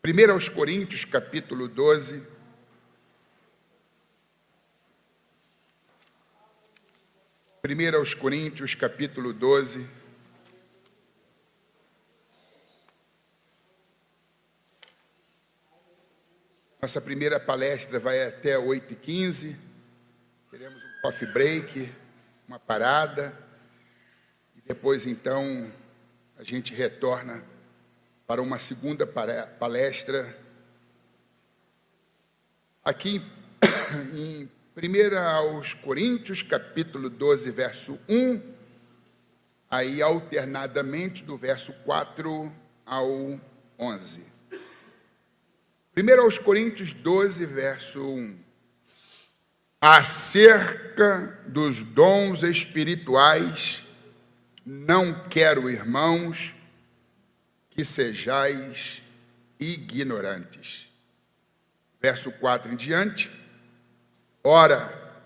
1 aos Coríntios, capítulo 12. Primeiro aos Coríntios, capítulo 12. Nossa primeira palestra vai até 8h15. Teremos um coffee break, uma parada. E depois, então, a gente retorna para uma segunda palestra. Aqui em 1 aos Coríntios, capítulo 12, verso 1, aí alternadamente do verso 4 ao 11. 1 aos Coríntios 12, verso 1. Acerca dos dons espirituais, não quero, irmãos, que sejais ignorantes. Verso 4 em diante. Ora,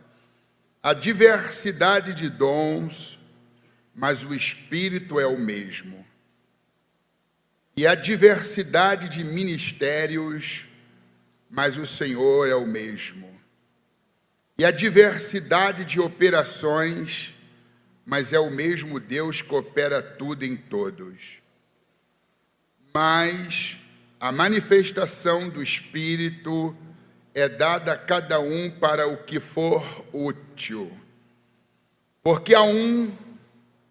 a diversidade de dons, mas o Espírito é o mesmo. E a diversidade de ministérios, mas o Senhor é o mesmo. E a diversidade de operações, mas é o mesmo Deus que opera tudo em todos. Mas a manifestação do Espírito é dada a cada um para o que for útil. Porque a um,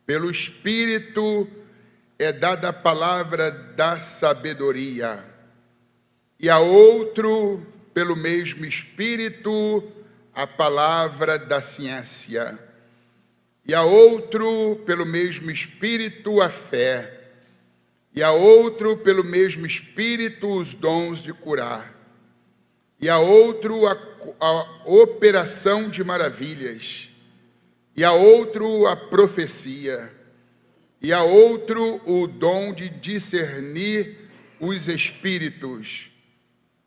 pelo Espírito, é dada a palavra da sabedoria, e a outro, pelo mesmo Espírito, a palavra da ciência, e a outro, pelo mesmo Espírito, a fé, e a outro, pelo mesmo Espírito, os dons de curar, e a outro, a operação de maravilhas, e a outro, a profecia, e a outro, o dom de discernir os espíritos,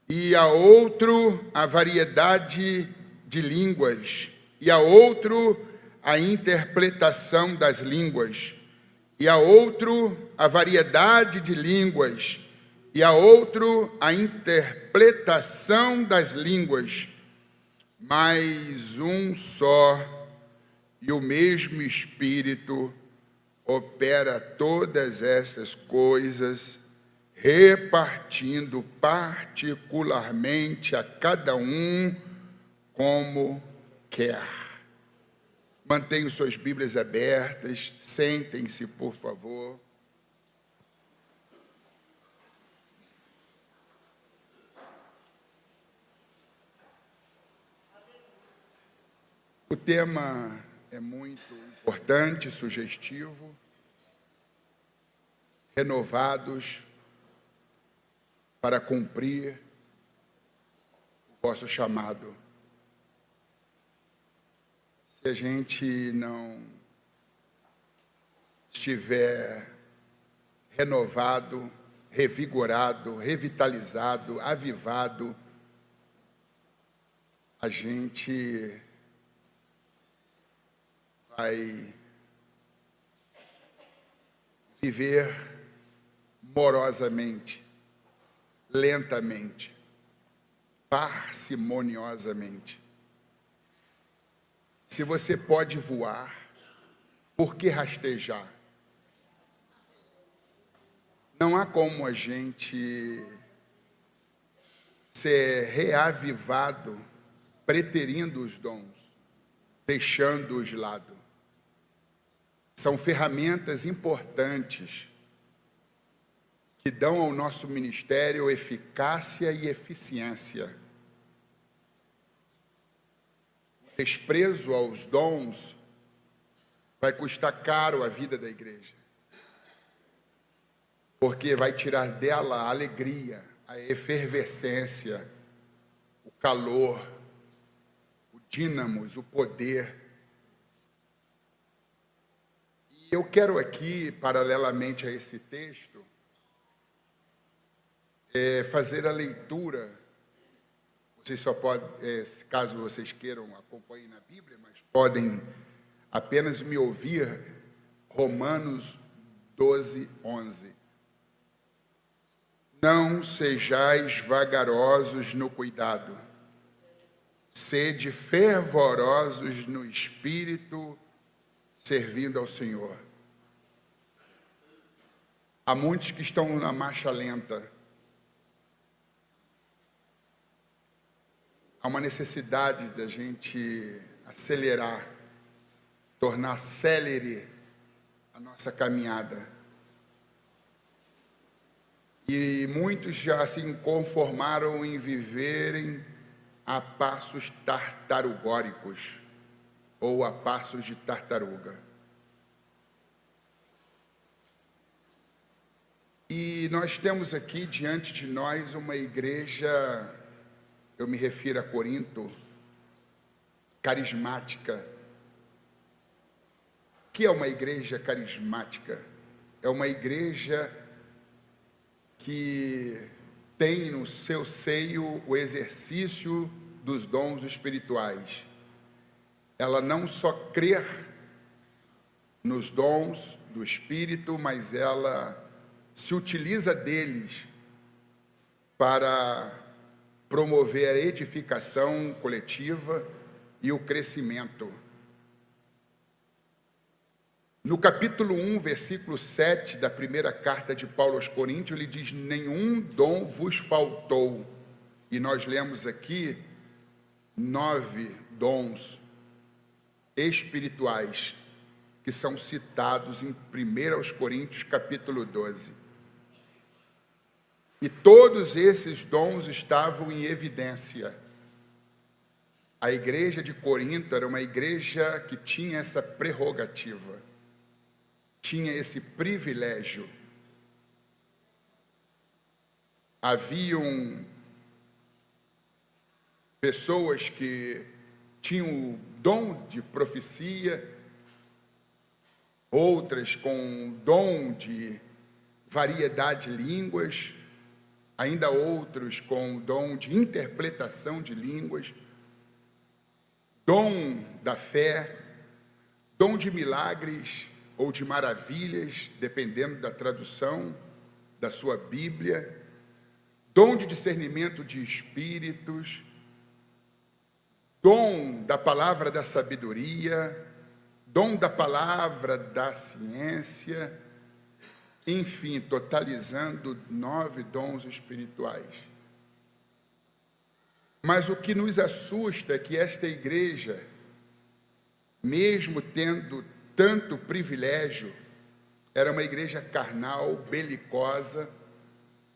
e a outro, a variedade de línguas, e a outro, a interpretação das línguas, e a outro, a variedade de línguas, e a outro, a interpretação das línguas, mas um só e o mesmo Espírito opera todas essas coisas, repartindo particularmente a cada um como quer. Mantenham suas Bíblias abertas, sentem-se, por favor. O tema é muito importante, sugestivo. Renovados para cumprir o vosso chamado. Se a gente não estiver renovado, revigorado, revitalizado, avivado, a gente vai viver morosamente, lentamente, parcimoniosamente. Se você pode voar, por que rastejar? Não há como a gente ser reavivado, preterindo os dons, deixando-os de lado. São ferramentas importantes que dão ao nosso ministério eficácia e eficiência. O desprezo aos dons vai custar caro a vida da igreja, porque vai tirar dela a alegria, a efervescência, o calor, o dínamos, o poder. E eu quero aqui, paralelamente a esse texto, fazer a leitura. Vocês só podem, caso vocês queiram, acompanhem na Bíblia, mas podem apenas me ouvir. Romanos 12, 11. Não sejais vagarosos no cuidado, sede fervorosos no espírito, servindo ao Senhor. Há muitos que estão na marcha lenta. Há uma necessidade da gente acelerar, tornar célere a nossa caminhada. E muitos já se conformaram em viverem a passos tartarugóricos, ou a passos de tartaruga. E nós temos aqui diante de nós uma igreja, eu me refiro a Corinto, carismática. O que é uma igreja carismática? É uma igreja que tem no seu seio o exercício dos dons espirituais. Ela não só crê nos dons do Espírito, mas ela se utiliza deles para promover a edificação coletiva e o crescimento. No capítulo 1, versículo 7 da primeira carta de Paulo aos Coríntios, ele diz: nenhum dom vos faltou. E nós lemos aqui 9 dons espirituais que são citados em 1 aos Coríntios, capítulo 12. E todos esses dons estavam em evidência. A igreja de Corinto era uma igreja que tinha essa prerrogativa, tinha esse privilégio. Haviam pessoas que tinham o dom de profecia, outras com o dom de variedade de línguas, ainda outros com o dom de interpretação de línguas, dom da fé, dom de milagres ou de maravilhas, dependendo da tradução da sua Bíblia, dom de discernimento de espíritos, dom da palavra da sabedoria, dom da palavra da ciência, enfim, totalizando 9 dons espirituais. Mas o que nos assusta é que esta igreja, mesmo tendo tanto privilégio, era uma igreja carnal, belicosa,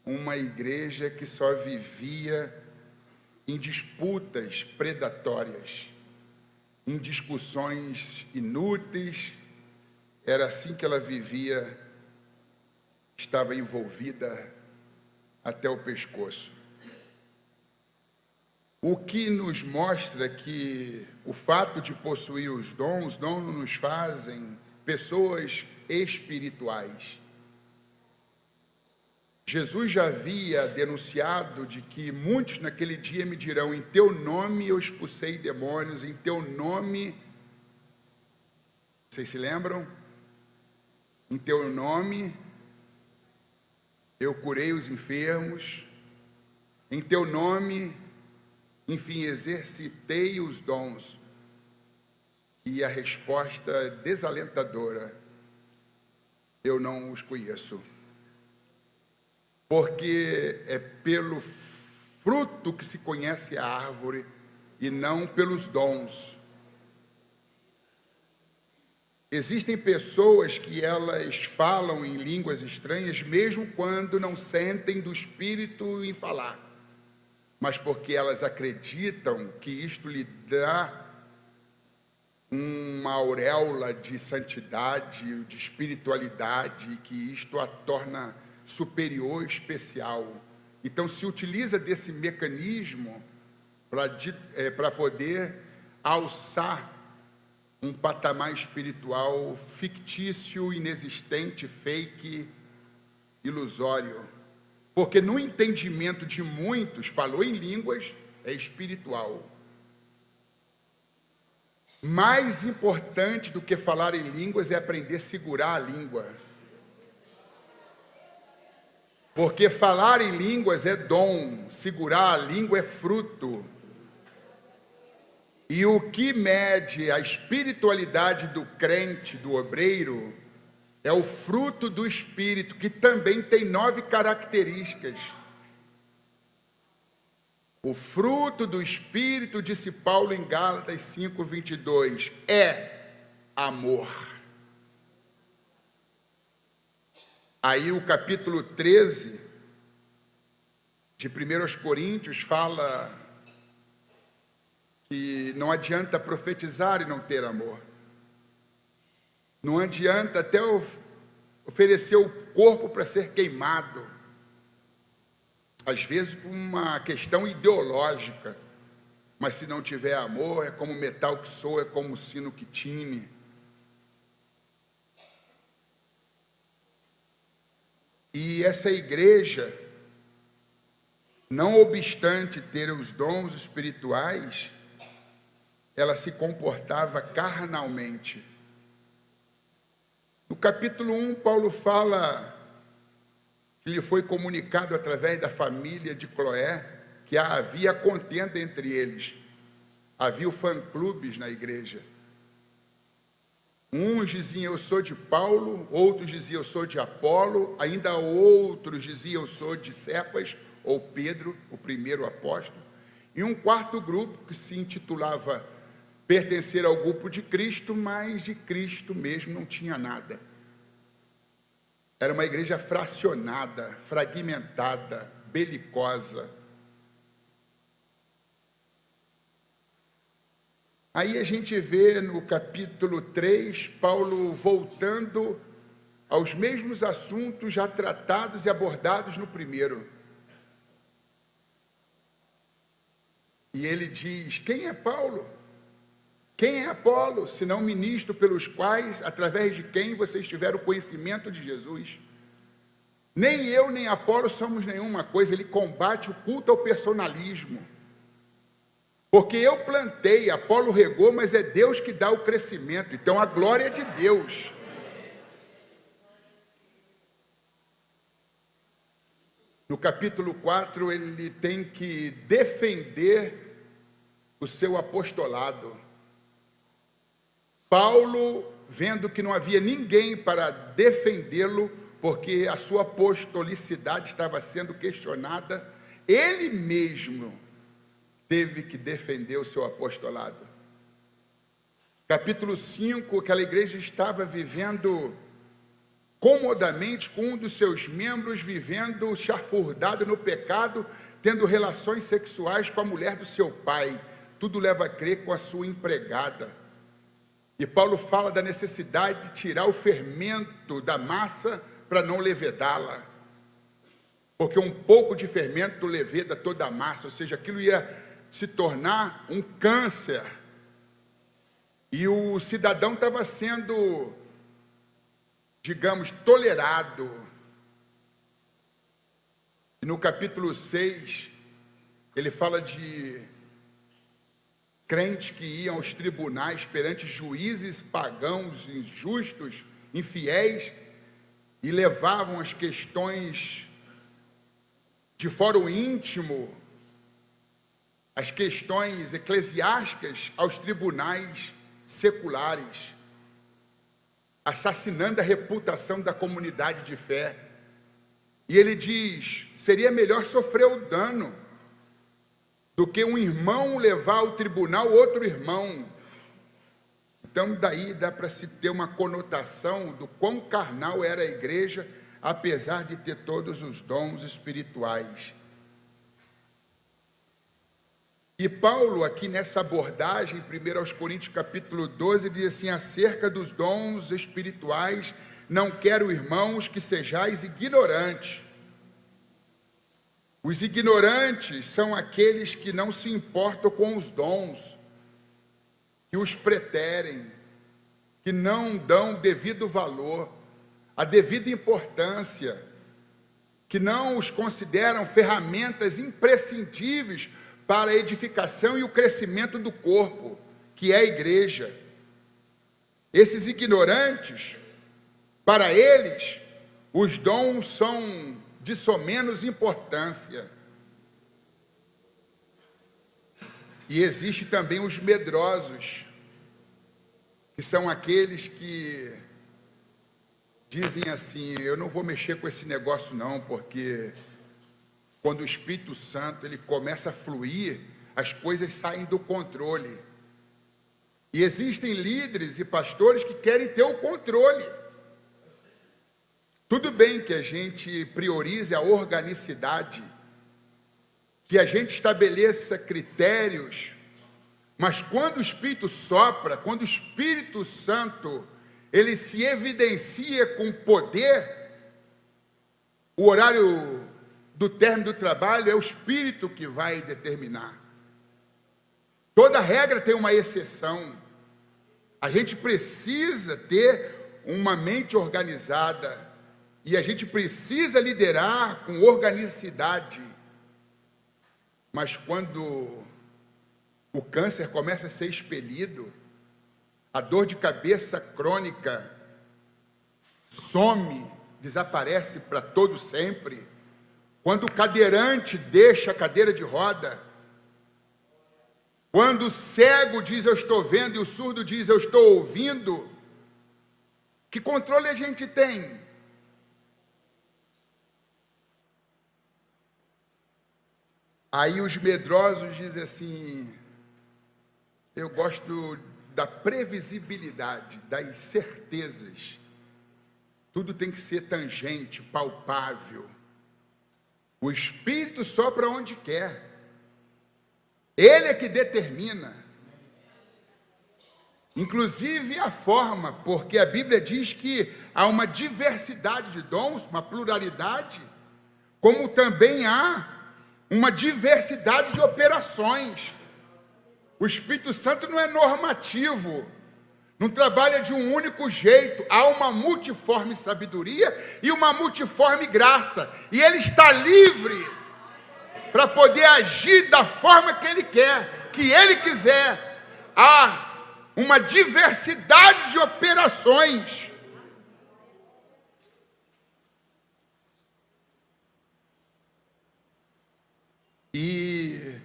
uma igreja que só vivia em disputas predatórias, em discussões inúteis. Era assim que ela vivia, estava envolvida até o pescoço. O que nos mostra que o fato de possuir os dons não nos fazem pessoas espirituais. Jesus já havia denunciado de que muitos naquele dia me dirão: em teu nome eu expulsei demônios, em teu nome, vocês se lembram? Em teu nome eu curei os enfermos, em teu nome, enfim, exercitei os dons. E a resposta é desalentadora: eu não os conheço. Porque é pelo fruto que se conhece a árvore e não pelos dons. Existem pessoas que elas falam em línguas estranhas mesmo quando não sentem do Espírito em falar, mas porque elas acreditam que isto lhe dá uma auréola de santidade, de espiritualidade, que isto a torna superior, especial. Então se utiliza desse mecanismo para poder alçar um patamar espiritual fictício, inexistente, fake, ilusório. Porque no entendimento de muitos, falou em línguas é espiritual. Mais importante do que falar em línguas é aprender a segurar a língua. Porque falar em línguas é dom, segurar a língua é fruto. E o que mede a espiritualidade do crente, do obreiro, é o fruto do Espírito, que também tem 9 características. O fruto do Espírito, disse Paulo em Gálatas 5:22, é amor. Aí o capítulo 13 de 1 Coríntios fala que não adianta profetizar e não ter amor. Não adianta até oferecer o corpo para ser queimado. Às vezes por uma questão ideológica. Mas se não tiver amor, é como metal que soa, é como sino que tine. E essa igreja, não obstante ter os dons espirituais, ela se comportava carnalmente. No capítulo 1, Paulo fala que lhe foi comunicado através da família de Cloé que havia contenda entre eles. Havia fã-clubes na igreja. Uns diziam, eu sou de Paulo, outros diziam, eu sou de Apolo, ainda outros diziam, eu sou de Cefas, ou Pedro, o primeiro apóstolo, e um quarto grupo que se intitulava pertencer ao grupo de Cristo, mas de Cristo mesmo não tinha nada. Era uma igreja fracionada, fragmentada, belicosa. Aí a gente vê no capítulo 3, Paulo voltando aos mesmos assuntos já tratados e abordados no primeiro. E ele diz, quem é Paulo? Quem é Apolo, senão ministro pelos quais, através de quem vocês tiveram conhecimento de Jesus? Nem eu, nem Apolo somos nenhuma coisa. Ele combate o culto ao personalismo. Porque eu plantei, Apolo regou, mas é Deus que dá o crescimento. Então a glória é de Deus. No capítulo 4, ele tem que defender o seu apostolado. Paulo, vendo que não havia ninguém para defendê-lo, porque a sua apostolicidade estava sendo questionada, ele mesmo teve que defender o seu apostolado. Capítulo 5, aquela igreja estava vivendo comodamente com um dos seus membros, vivendo chafurdado no pecado, tendo relações sexuais com a mulher do seu pai. Tudo leva a crer com a sua empregada. E Paulo fala da necessidade de tirar o fermento da massa para não levedá-la. Porque um pouco de fermento leveda toda a massa, ou seja, aquilo ia se tornar um câncer. E o cidadão estava sendo, digamos, tolerado. E no capítulo 6, ele fala de crentes que iam aos tribunais perante juízes pagãos, injustos, infiéis, e levavam as questões de fórum íntimo, as questões eclesiásticas aos tribunais seculares, assassinando a reputação da comunidade de fé. E ele diz, seria melhor sofrer o dano do que um irmão levar ao tribunal outro irmão. Então daí dá para se ter uma conotação do quão carnal era a igreja, apesar de ter todos os dons espirituais. E Paulo, aqui nessa abordagem, 1 Coríntios capítulo 12, diz assim, acerca dos dons espirituais, não quero, irmãos, que sejais ignorantes. Os ignorantes são aqueles que não se importam com os dons, que os preterem, que não dão devido valor, a devida importância, que não os consideram ferramentas imprescindíveis para a edificação e o crescimento do corpo, que é a igreja. Esses ignorantes, para eles, os dons são de somenos importância. E existe também os medrosos, que são aqueles que dizem assim: eu não vou mexer com esse negócio não, porque quando o Espírito Santo ele começa a fluir, as coisas saem do controle. E existem líderes e pastores que querem ter o controle. Tudo bem que a gente priorize a organicidade, que a gente estabeleça critérios, mas quando o Espírito sopra, quando o Espírito Santo ele se evidencia com poder, o horário do término do trabalho é o Espírito que vai determinar. Toda regra tem uma exceção. A gente precisa ter uma mente organizada e a gente precisa liderar com organicidade. Mas quando o câncer começa a ser expelido, a dor de cabeça crônica some, desaparece para todo sempre, quando o cadeirante deixa a cadeira de roda, quando o cego diz eu estou vendo e o surdo diz eu estou ouvindo, que controle a gente tem? Aí os medrosos dizem assim: eu gosto da previsibilidade, das certezas. Tudo tem que ser tangente, palpável. O Espírito sopra onde quer. Ele é que determina. Inclusive a forma, porque a Bíblia diz que há uma diversidade de dons, uma pluralidade, como também há uma diversidade de operações. O Espírito Santo não é normativo, não trabalha de um único jeito. Há uma multiforme sabedoria e uma multiforme graça. E ele está livre para poder agir da forma que ele quer, que ele quiser. Há uma diversidade de operações. E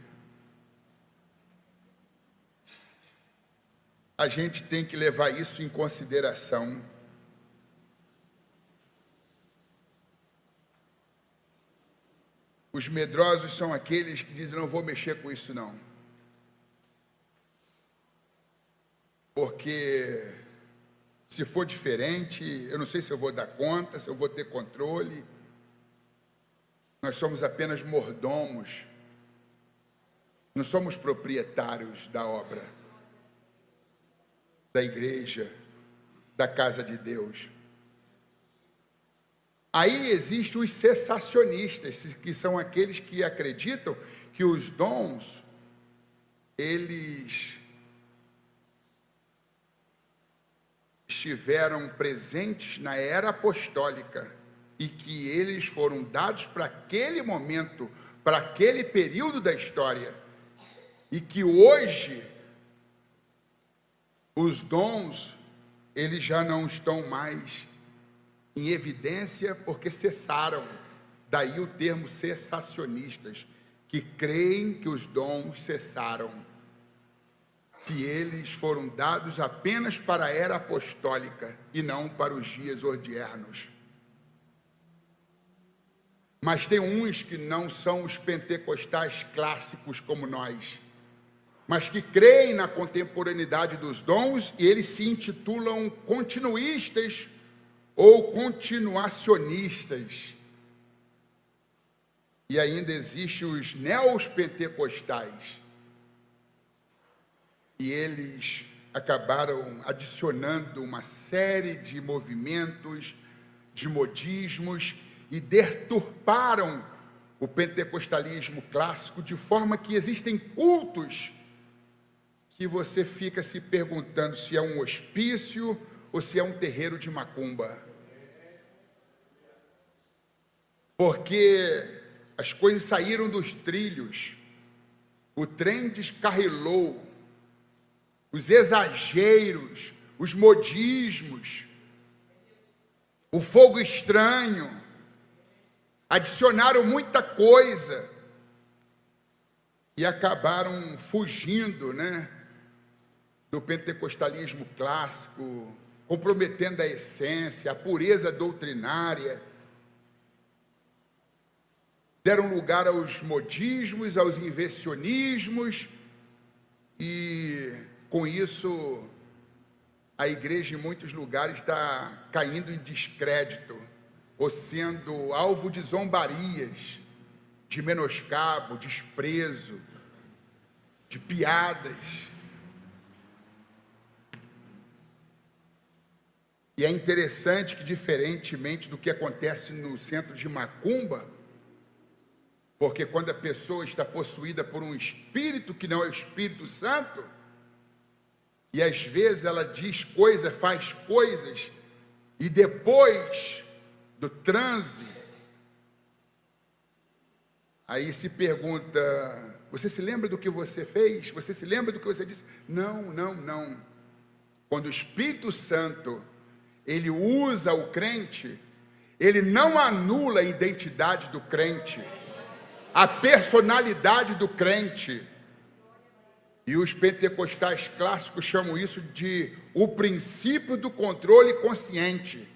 a gente tem que levar isso em consideração. Os medrosos são aqueles que dizem: não vou mexer com isso não, porque se for diferente, eu não sei se eu vou dar conta, se eu vou ter controle. Nós somos apenas mordomos, não somos proprietários da obra, da igreja, da casa de Deus. Aí existem os cessacionistas, que são aqueles que acreditam que os dons, eles estiveram presentes na era apostólica e que eles foram dados para aquele momento, para aquele período da história, e que hoje os dons, eles já não estão mais em evidência porque cessaram. Daí o termo cessacionistas, que creem que os dons cessaram, que eles foram dados apenas para a era apostólica e não para os dias odiernos. Mas tem uns que não são os pentecostais clássicos como nós, mas que creem na contemporaneidade dos dons, e eles se intitulam continuistas ou continuacionistas. E ainda existem os neopentecostais, e eles acabaram adicionando uma série de movimentos, de modismos, e deturparam o pentecostalismo clássico, de forma que existem cultos que você fica se perguntando se é um hospício ou se é um terreiro de macumba. Porque as coisas saíram dos trilhos, o trem descarrilou, os exageros, os modismos, o fogo estranho, adicionaram muita coisa e acabaram fugindo, né, do pentecostalismo clássico, comprometendo a essência, a pureza doutrinária. Deram lugar aos modismos, aos invencionismos, e com isso a igreja em muitos lugares está caindo em descrédito, ou sendo alvo de zombarias, de menoscabo, desprezo, de piadas. E é interessante que, diferentemente do que acontece no centro de macumba, porque quando a pessoa está possuída por um espírito que não é o Espírito Santo, e às vezes ela diz coisas, faz coisas, e depois do transe, aí se pergunta: você se lembra do que você fez? Você se lembra do que você disse? Não. Quando o Espírito Santo, ele usa o crente, ele não anula a identidade do crente, a personalidade do crente. E os pentecostais clássicos chamam isso de o princípio do controle consciente.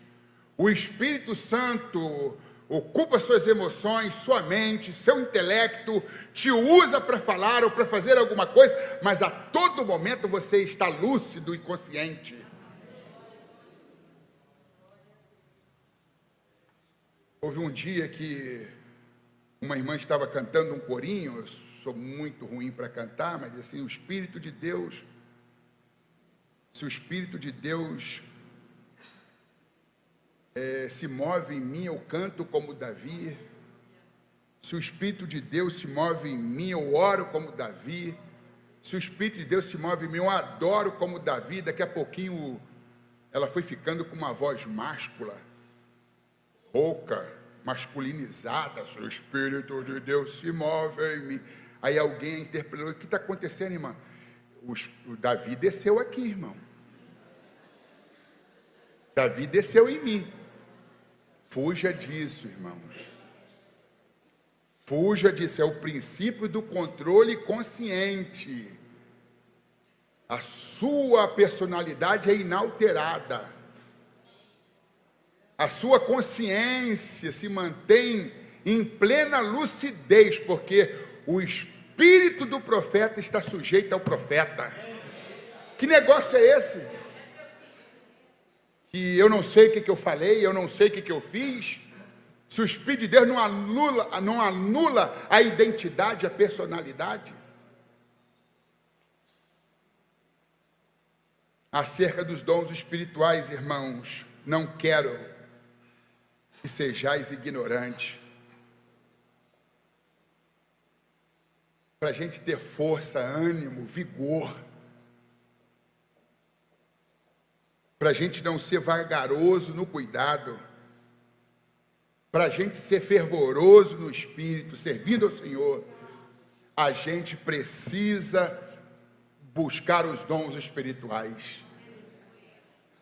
O Espírito Santo ocupa suas emoções, sua mente, seu intelecto, te usa para falar ou para fazer alguma coisa, mas a todo momento você está lúcido e consciente. Houve um dia que uma irmã estava cantando um corinho, eu sou muito ruim para cantar, mas assim, o Espírito de Deus, se o Espírito de Deus se move em mim, eu canto como Davi. Se o Espírito de Deus se move em mim, eu oro como Davi. Se o Espírito de Deus se move em mim, eu adoro como Davi. Daqui a pouquinho ela foi ficando com uma voz máscula, rouca, masculinizada. Se o Espírito de Deus se move em mim. Aí alguém interpretou: o que está acontecendo, irmã? O Davi desceu aqui, irmão. Davi desceu em mim. Fuja disso, irmãos. Fuja disso. É o princípio do controle consciente. A sua personalidade é inalterada. A sua consciência se mantém em plena lucidez, porque o espírito do profeta está sujeito ao profeta. Que negócio é esse? Que eu não sei o que eu falei, eu não sei o que eu fiz. Se o Espírito de Deus não anula a identidade, a personalidade. Acerca dos dons espirituais, irmãos, não quero que sejais ignorantes. Para a gente ter força, ânimo, vigor. Para a gente não ser vagaroso no cuidado, para a gente ser fervoroso no espírito, servindo ao Senhor, a gente precisa buscar os dons espirituais.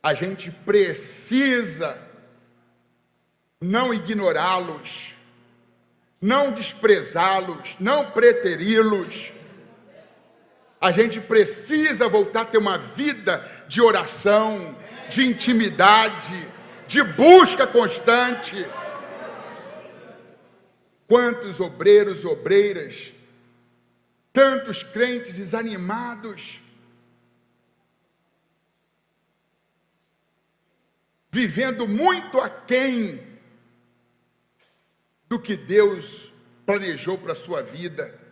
A gente precisa não ignorá-los, não desprezá-los, não preteri-los. A gente precisa voltar a ter uma vida de oração, de intimidade, de busca constante. Quantos obreiros, obreiras, tantos crentes desanimados, vivendo muito aquém do que Deus planejou para a sua vida.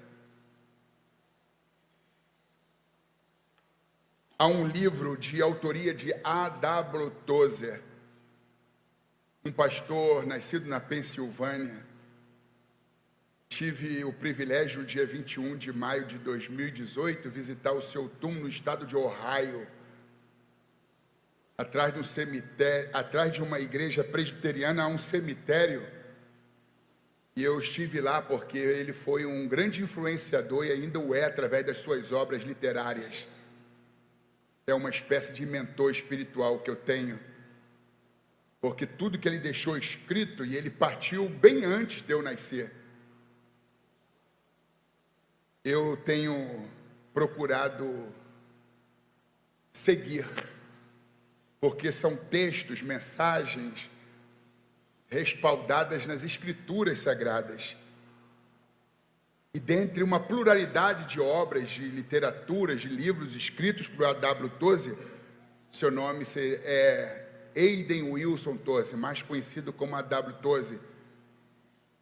Há um livro de autoria de A.W. Tozer, um pastor nascido na Pensilvânia. Tive o privilégio, no dia 21 de maio de 2018, visitar o seu túmulo no estado de Ohio, atrás de um cemitério, atrás de uma igreja presbiteriana, há um cemitério. E eu estive lá porque ele foi um grande influenciador e ainda o é através das suas obras literárias. É uma espécie de mentor espiritual que eu tenho, porque tudo que ele deixou escrito, e ele partiu bem antes de eu nascer. Eu tenho procurado seguir, porque são textos, mensagens respaldadas nas Escrituras Sagradas. E dentre uma pluralidade de obras, de literaturas, de livros escritos por A.W. Tozer, seu nome é Hayden Wilson Tozer, mais conhecido como A.W. Tozer.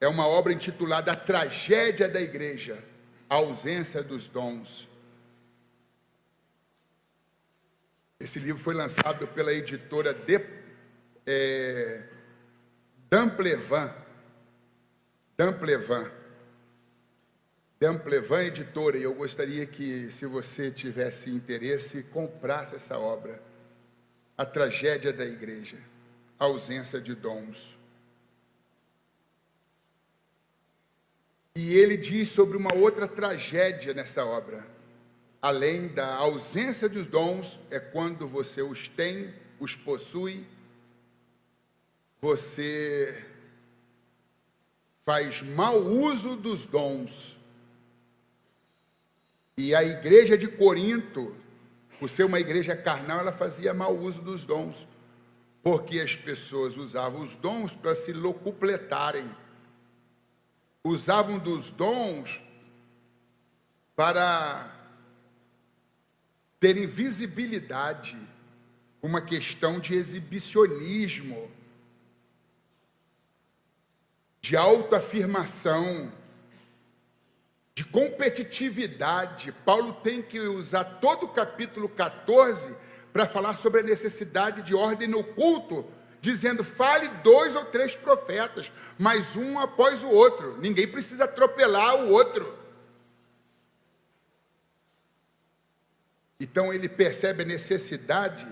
É uma obra intitulada A Tragédia da Igreja, a Ausência dos Dons. Esse livro foi lançado pela editora Damplevan Editora, e eu gostaria que, se você tivesse interesse, comprasse essa obra, A Tragédia da Igreja, a Ausência de Dons. E ele diz sobre uma outra tragédia nessa obra. Além da ausência dos dons, é quando você os tem, os possui, você faz mau uso dos dons. E a igreja de Corinto, por ser uma igreja carnal, ela fazia mau uso dos dons, porque as pessoas usavam os dons para se locupletarem, usavam dos dons para terem visibilidade, uma questão de exibicionismo, de autoafirmação, de competitividade. Paulo tem que usar todo o capítulo 14 para falar sobre a necessidade de ordem no culto, dizendo: fale 2 ou 3 profetas, mas um após o outro, ninguém precisa atropelar o outro. Então ele percebe a necessidade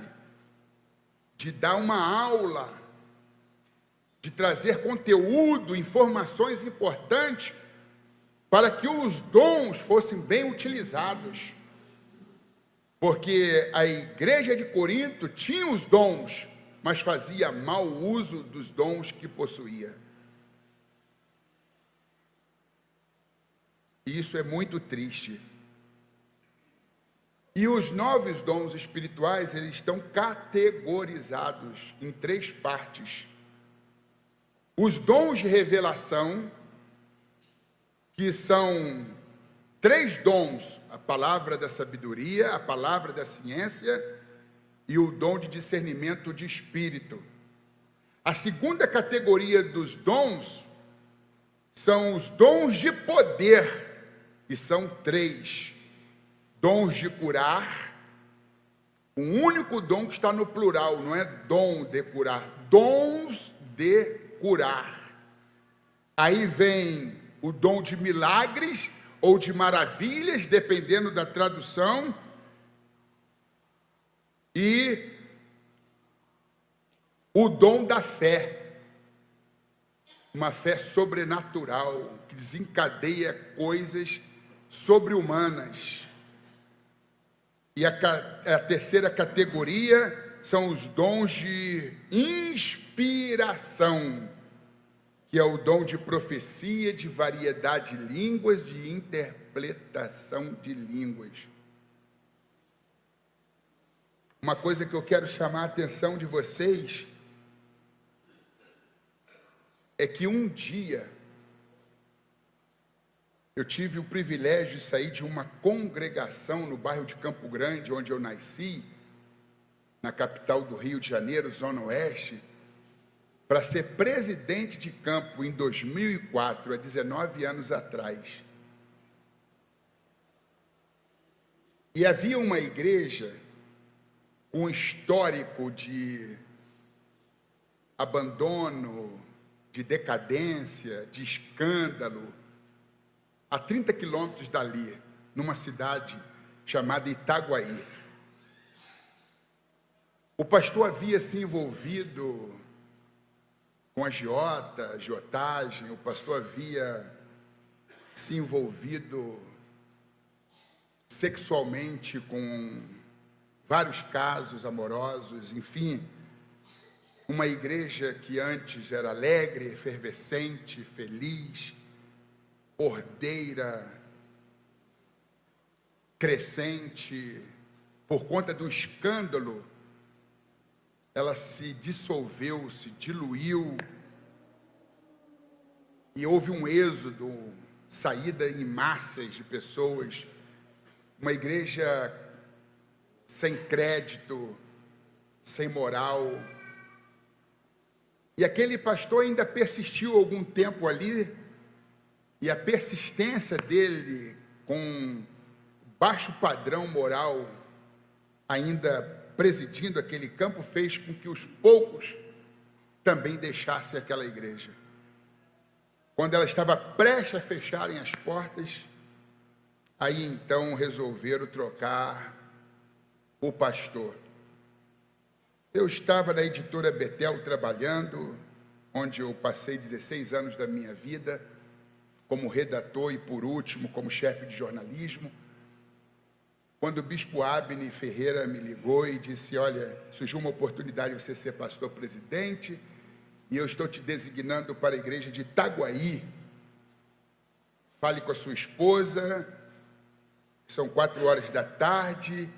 de dar uma aula, de trazer conteúdo, informações importantes, para que os dons fossem bem utilizados. Porque a igreja de Corinto tinha os dons, mas fazia mau uso dos dons que possuía. E isso é muito triste. E os novos dons espirituais, eles estão categorizados em 3 partes. Os dons de revelação, que são 3 dons: a palavra da sabedoria, a palavra da ciência e o dom de discernimento de espírito. A segunda categoria dos dons são os dons de poder, que são 3. Dons de curar, o único dom que está no plural, não é dom de curar, dons de curar. Aí vem o dom de milagres ou de maravilhas, dependendo da tradução, e o dom da fé, uma fé sobrenatural, que desencadeia coisas sobre-humanas. E a terceira categoria são os dons de inspiração, que é o dom de profecia, de variedade de línguas, de interpretação de línguas. Uma coisa que eu quero chamar a atenção de vocês é que um dia eu tive o privilégio de sair de uma congregação no bairro de Campo Grande, onde eu nasci, na capital do Rio de Janeiro, Zona Oeste, para ser presidente de campo em 2004, há 19 anos atrás. E havia uma igreja com um histórico de abandono, de decadência, de escândalo, a 30 quilômetros dali, numa cidade chamada Itaguaí. O pastor havia se envolvido com agiotagem, o pastor havia se envolvido sexualmente com vários casos amorosos, enfim, uma igreja que antes era alegre, efervescente, feliz, ordeira, crescente, por conta do escândalo, ela se dissolveu, se diluiu, e houve um êxodo, saída em massas de pessoas, uma igreja sem crédito, sem moral. E aquele pastor ainda persistiu algum tempo ali, e a persistência dele com baixo padrão moral, ainda presidindo aquele campo, fez com que os poucos também deixassem aquela igreja. Quando ela estava prestes a fecharem as portas, aí então resolveram trocar o pastor. Eu estava na editora Betel trabalhando, onde eu passei 16 anos da minha vida, como redator e, por último, como chefe de jornalismo. Quando o bispo Abner Ferreira me ligou e disse: olha, surgiu uma oportunidade de você ser pastor-presidente, e eu estou te designando para a igreja de Itaguaí. Fale com a sua esposa, são 16h.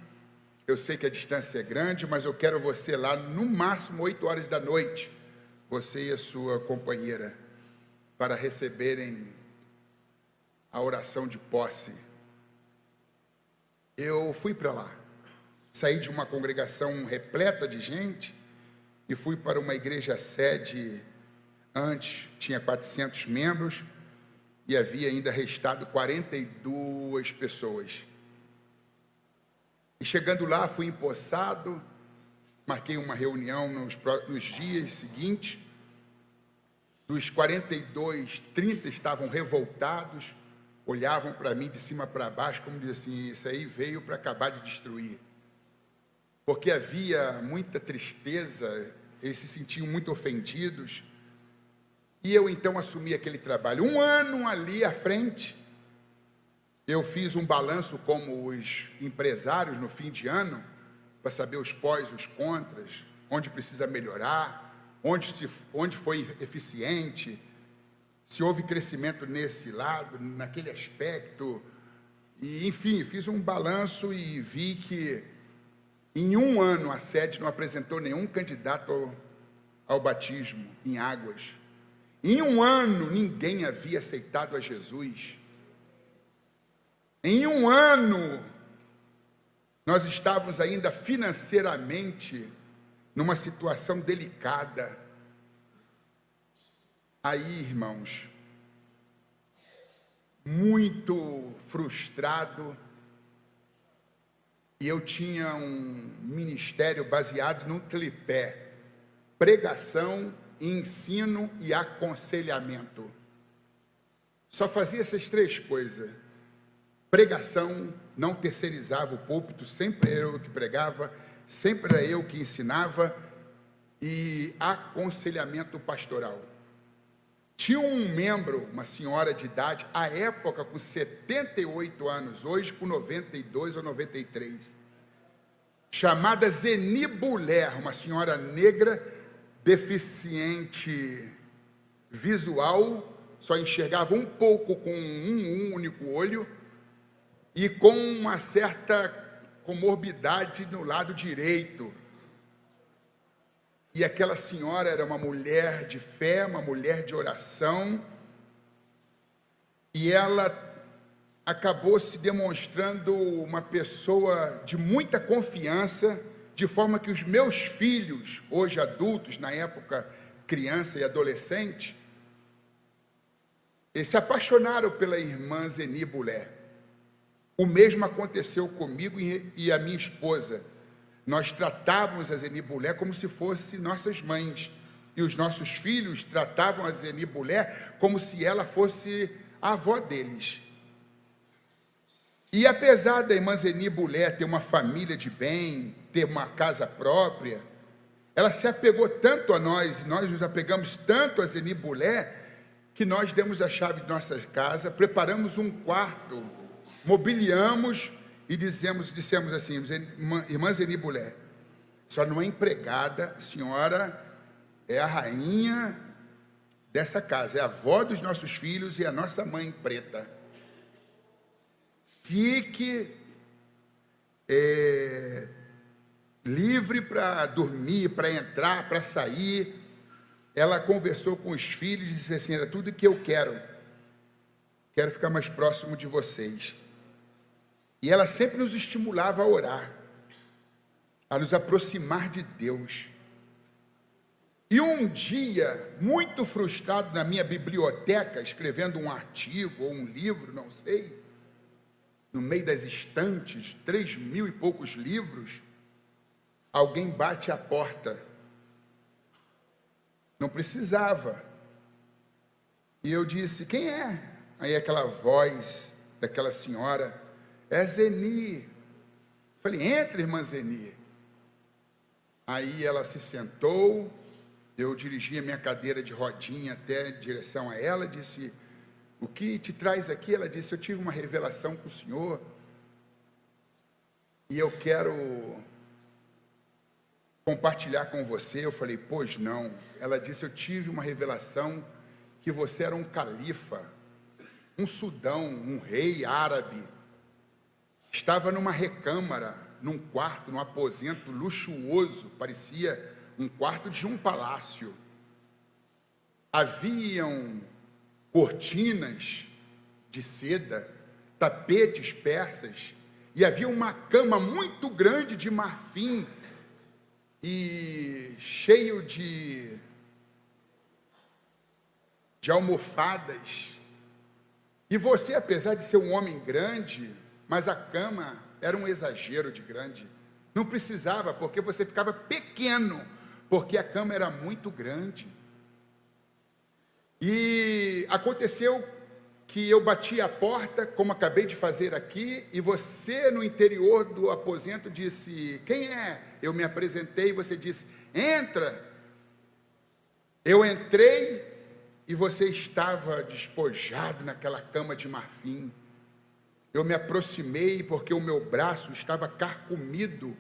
Eu sei que a distância é grande, mas eu quero você lá no máximo 20h, você e a sua companheira, para receberem a oração de posse. Eu fui para lá, saí de uma congregação repleta de gente e fui para uma igreja sede. Antes tinha 400 membros e havia ainda restado 42 pessoas. E chegando lá, fui empossado, marquei uma reunião nos dias seguintes. Dos 42, 30 estavam revoltados, olhavam para mim de cima para baixo, como diz assim: isso aí veio para acabar de destruir. Porque havia muita tristeza, eles se sentiam muito ofendidos. E eu então assumi aquele trabalho. Um ano ali à frente, eu fiz um balanço como os empresários no fim de ano, para saber os pós, os contras, onde precisa melhorar, onde foi eficiente, se houve crescimento nesse lado, naquele aspecto. E, enfim, fiz um balanço e vi que em um ano a sede não apresentou nenhum candidato ao batismo em águas. Em um ano ninguém havia aceitado a Jesus. Em um ano nós estávamos ainda financeiramente numa situação delicada. Aí, irmãos, muito frustrado, e eu tinha um ministério baseado num tripé: pregação, ensino e aconselhamento. Só fazia essas três coisas. Pregação, não terceirizava o púlpito, sempre era eu que pregava, sempre era eu que ensinava, e aconselhamento pastoral. Tinha um membro, uma senhora de idade, à época com 78 anos, hoje com 92 ou 93, chamada Zeni Buller, uma senhora negra, deficiente visual, só enxergava um pouco com um único olho, e com uma certa comorbidade no lado direito. E aquela senhora era uma mulher de fé, uma mulher de oração, e ela acabou se demonstrando uma pessoa de muita confiança, de forma que os meus filhos, hoje adultos, na época criança e adolescente, eles se apaixonaram pela irmã Zeni Buller. O mesmo aconteceu comigo e a minha esposa. Nós tratávamos a Zeni Buller como se fossem nossas mães, e os nossos filhos tratavam a Zeni Buller como se ela fosse a avó deles. E apesar da irmã Zeni Buller ter uma família de bem, ter uma casa própria, ela se apegou tanto a nós, e nós nos apegamos tanto a Zeni Buller, que nós demos a chave de nossa casa, preparamos um quarto, mobiliamos e dissemos assim: irmã Zeni Buller, a senhora não é empregada, a senhora é a rainha dessa casa, é a avó dos nossos filhos e a nossa mãe preta. Fique livre para dormir, para entrar, para sair. Ela conversou com os filhos e disse assim: era tudo que eu quero ficar mais próximo de vocês. E ela sempre nos estimulava a orar, a nos aproximar de Deus. E um dia, muito frustrado na minha biblioteca, escrevendo um artigo ou um livro, não sei, no meio das estantes, 3.000 e poucos livros, alguém bate à porta. Não precisava. E eu disse: quem é? Aí aquela voz daquela senhora: é Zeni. Falei: entra, irmã Zeni. Aí ela se sentou, eu dirigi a minha cadeira de rodinha até em direção a ela, disse: o que te traz aqui? Ela disse: eu tive uma revelação com o senhor e eu quero compartilhar com você. Eu falei: pois não. Ela disse: eu tive uma revelação que você era um califa, um sultão, um rei árabe. Estava numa recâmara, num quarto, num aposento luxuoso, parecia um quarto de um palácio. Haviam cortinas de seda, tapetes persas, e havia uma cama muito grande de marfim e cheio de almofadas. E você, apesar de ser um homem grande, mas a cama era um exagero de grande. Não precisava, porque você ficava pequeno, porque a cama era muito grande. E aconteceu que eu bati a porta, como acabei de fazer aqui, e você no interior do aposento disse: quem é? Eu me apresentei e você disse: entra. Eu entrei e você estava despojado naquela cama de marfim. Eu me aproximei porque o meu braço estava carcomido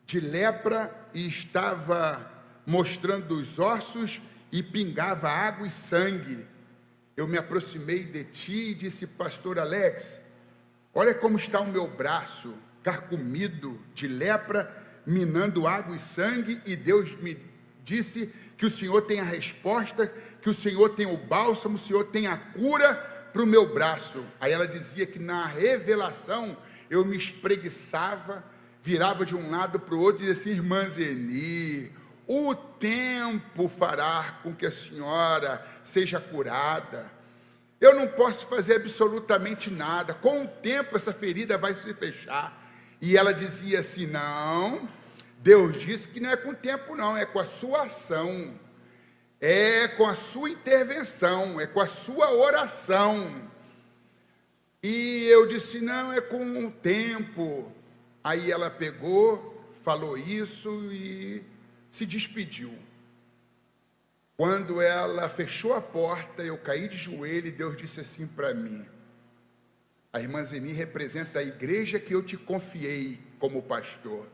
de lepra e estava mostrando os ossos e pingava água e sangue. Eu me aproximei de ti e disse: pastor Alex, olha como está o meu braço, carcomido de lepra, minando água e sangue, e Deus me disse que o Senhor tem a resposta, que o Senhor tem o bálsamo, o Senhor tem a cura para o meu braço. Aí ela dizia que na revelação eu me espreguiçava, virava de um lado para o outro e dizia assim: irmã Zeni, o tempo fará com que a senhora seja curada. Eu não posso fazer absolutamente nada. Com o tempo essa ferida vai se fechar. E ela dizia assim: não, Deus disse que não é com o tempo não, é com a sua ação, é com a sua intervenção, é com a sua oração. E eu disse: não, é com o tempo. Aí ela pegou, falou isso e se despediu. Quando ela fechou a porta, eu caí de joelho e Deus disse assim para mim: a irmã Zeni representa a igreja que eu te confiei como pastor.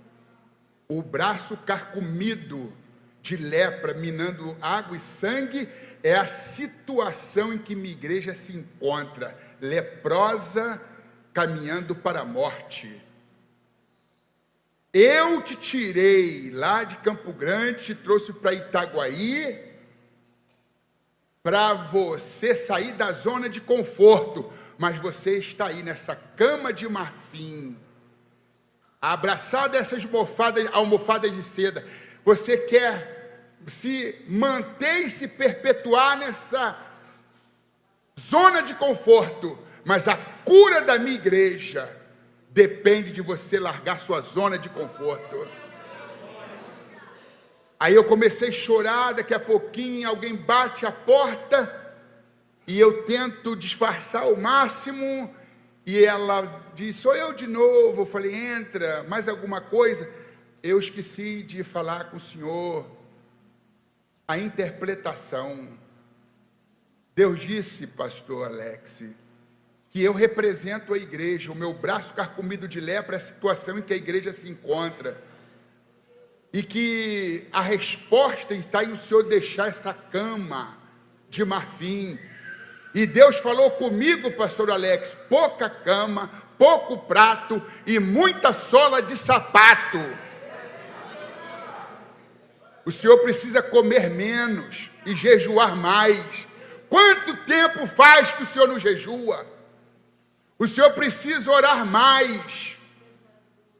O braço carcomido de lepra, minando água e sangue, é a situação em que minha igreja se encontra, leprosa, caminhando para a morte. Eu te tirei lá de Campo Grande, te trouxe para Itaguaí, para você sair da zona de conforto, mas você está aí nessa cama de marfim, abraçado a essas almofadas de seda. Você quer se manter e se perpetuar nessa zona de conforto, mas a cura da minha igreja depende de você largar sua zona de conforto. Aí eu comecei a chorar, daqui a pouquinho alguém bate a porta e eu tento disfarçar ao máximo e ela diz: sou eu de novo. Eu falei: entra, mais alguma coisa? Eu esqueci de falar com o senhor a interpretação. Deus disse, pastor Alex, que eu represento a igreja. O meu braço carcomido de lepra é a situação em que a igreja se encontra. e que a resposta está em o Senhor deixar essa cama de marfim. E Deus falou comigo, pastor Alex, pouca cama, pouco prato e muita sola de sapato. O Senhor precisa comer menos e jejuar mais. Quanto tempo faz que o Senhor não jejua? O Senhor precisa orar mais.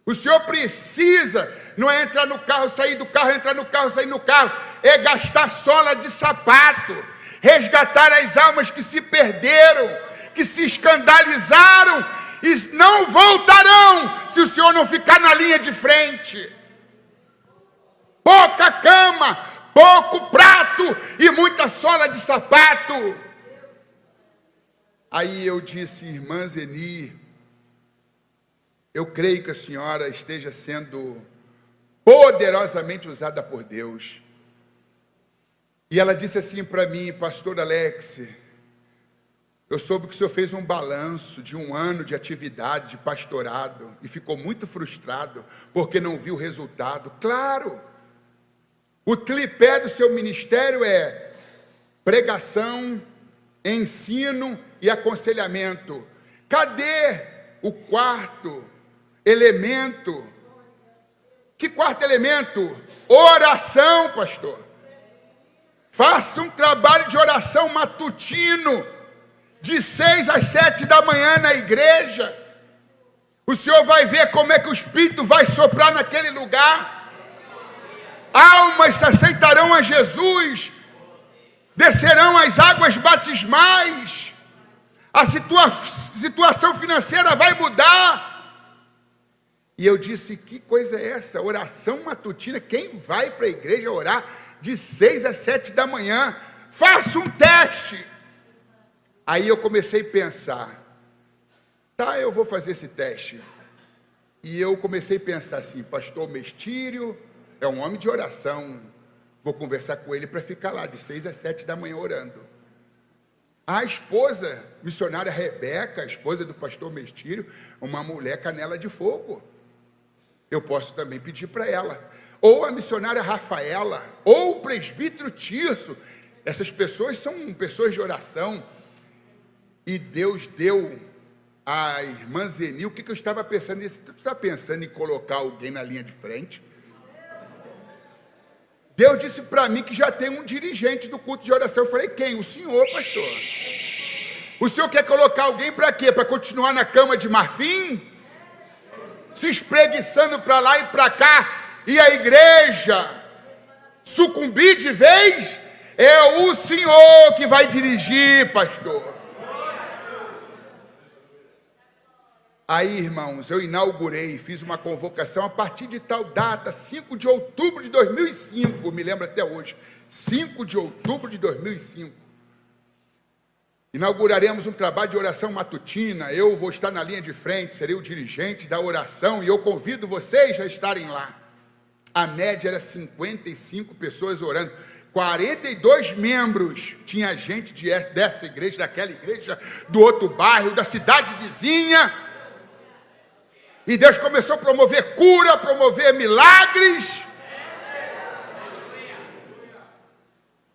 O Senhor precisa, não é entrar no carro, sair do carro, entrar no carro, sair no carro, é gastar sola de sapato, resgatar as almas que se perderam, que se escandalizaram e não voltarão se o Senhor não ficar na linha de frente. Pouca cama, pouco prato e muita sola de sapato. Aí eu disse, irmã Zeni, eu creio que a senhora esteja sendo poderosamente usada por Deus. E ela disse assim para mim, pastor Alex, eu soube que o senhor fez um balanço de 1 ano de atividade, de pastorado, e ficou muito frustrado, porque não viu o resultado. Claro, o tripé do seu ministério é pregação, ensino e aconselhamento. Cadê o quarto elemento? Que quarto elemento? Oração, pastor. Faça um trabalho de oração matutino, de 6 às 7 da manhã na igreja. O senhor vai ver como é que o Espírito vai soprar naquele lugar. Almas se aceitarão a Jesus, descerão as águas batismais, a situação financeira vai mudar. E eu disse, que coisa é essa? Oração matutina, quem vai para a igreja orar de 6 às 7 da manhã? Faça um teste. Aí eu comecei a pensar, tá, eu vou fazer esse teste. E eu comecei a pensar assim, pastor Mestírio é um homem de oração, vou conversar com ele para ficar lá de 6 às 7 da manhã orando. A esposa, missionária Rebeca, a esposa do pastor Mestírio, uma mulher canela de fogo. Eu posso também pedir para ela. Ou a missionária Rafaela, ou o presbítero Tirso. Essas pessoas são pessoas de oração. E Deus deu a irmã Zeni. O que eu estava pensando nisso? Tu está pensando em colocar alguém na linha de frente? Deus disse para mim que já tem um dirigente do culto de oração. Eu falei, quem? O senhor, pastor. O senhor quer colocar alguém para quê? Para continuar na cama de marfim? Se espreguiçando para lá e para cá, e a igreja sucumbir de vez? É o senhor que vai dirigir, pastor. Aí, irmãos, eu inaugurei, fiz uma convocação a partir de tal data, 5 de outubro de 2005, me lembro até hoje, 5 de outubro de 2005. Inauguraremos um trabalho de oração matutina, eu vou estar na linha de frente, serei o dirigente da oração, e eu convido vocês a estarem lá. A média era 55 pessoas orando, 42 membros, tinha gente dessa igreja, daquela igreja, do outro bairro, da cidade vizinha. E Deus começou a promover cura, a promover milagres.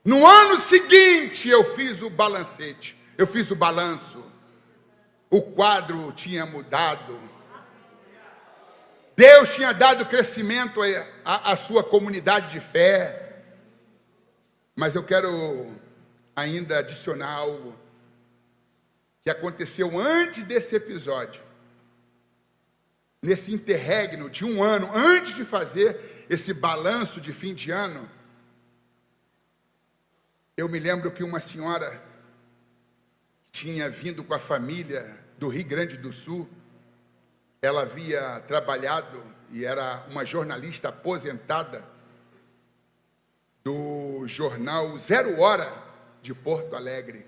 No ano seguinte eu fiz o balancete, eu fiz o balanço. O quadro tinha mudado. Deus tinha dado crescimento à sua comunidade de fé. Mas eu quero ainda adicionar algo que aconteceu antes desse episódio. Nesse interregno de 1 ano, antes de fazer esse balanço de fim de ano, eu me lembro que uma senhora tinha vindo com a família do Rio Grande do Sul. Ela havia trabalhado e era uma jornalista aposentada do jornal 0 Hora de Porto Alegre.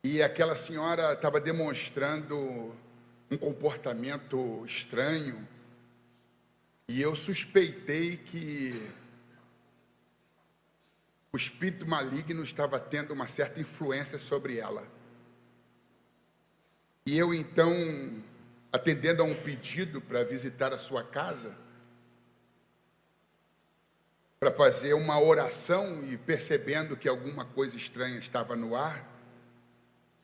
E aquela senhora estava demonstrando um comportamento estranho, e eu suspeitei que o espírito maligno estava tendo uma certa influência sobre ela. E eu então, atendendo a um pedido para visitar a sua casa, para fazer uma oração e percebendo que alguma coisa estranha estava no ar.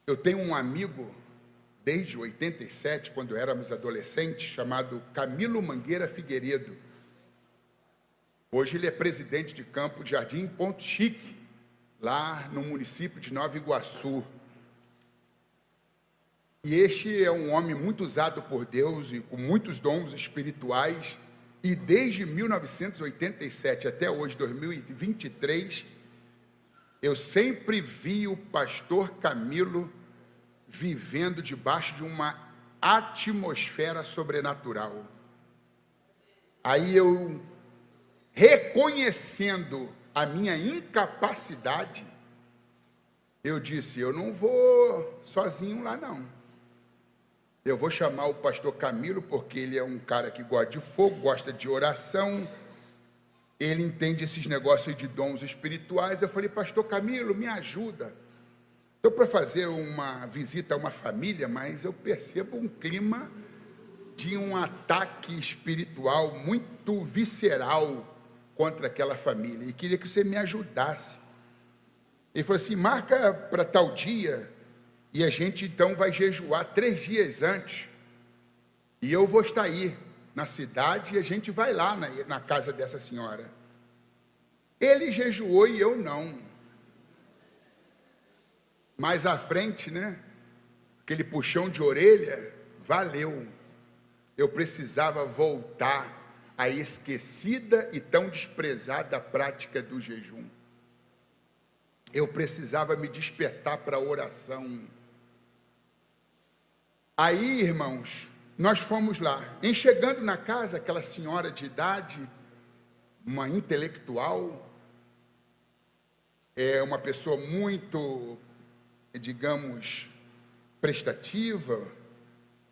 Eu tenho um amigo, desde 87, quando éramos adolescentes, chamado Camilo Mangueira Figueiredo. Hoje ele é presidente de Campo de Jardim, Ponto Chique, lá no município de Nova Iguaçu. E este é um homem muito usado por Deus e com muitos dons espirituais. E desde 1987 até hoje, 2023, eu sempre vi o pastor Camilo vivendo debaixo de uma atmosfera sobrenatural. Aí eu, reconhecendo a minha incapacidade, eu disse, eu não vou sozinho lá não. Eu vou chamar o pastor Camilo, porque ele é um cara que gosta de fogo, gosta de oração, ele entende esses negócios de dons espirituais. Eu falei, pastor Camilo, me ajuda. Estou para fazer uma visita a uma família, mas eu percebo um clima de um ataque espiritual muito visceral contra aquela família, e queria que você me ajudasse. Ele falou assim, marca para tal dia, e a gente então vai jejuar 3 dias antes, e eu vou estar aí na cidade, e a gente vai lá na casa dessa senhora. Ele jejuou e eu não. Mais à frente, né, aquele puxão de orelha, valeu. Eu precisava voltar à esquecida e tão desprezada prática do jejum. Eu precisava me despertar para a oração. Aí, irmãos, nós fomos lá. Em chegando na casa, aquela senhora de idade, uma intelectual, uma pessoa muito, digamos, prestativa,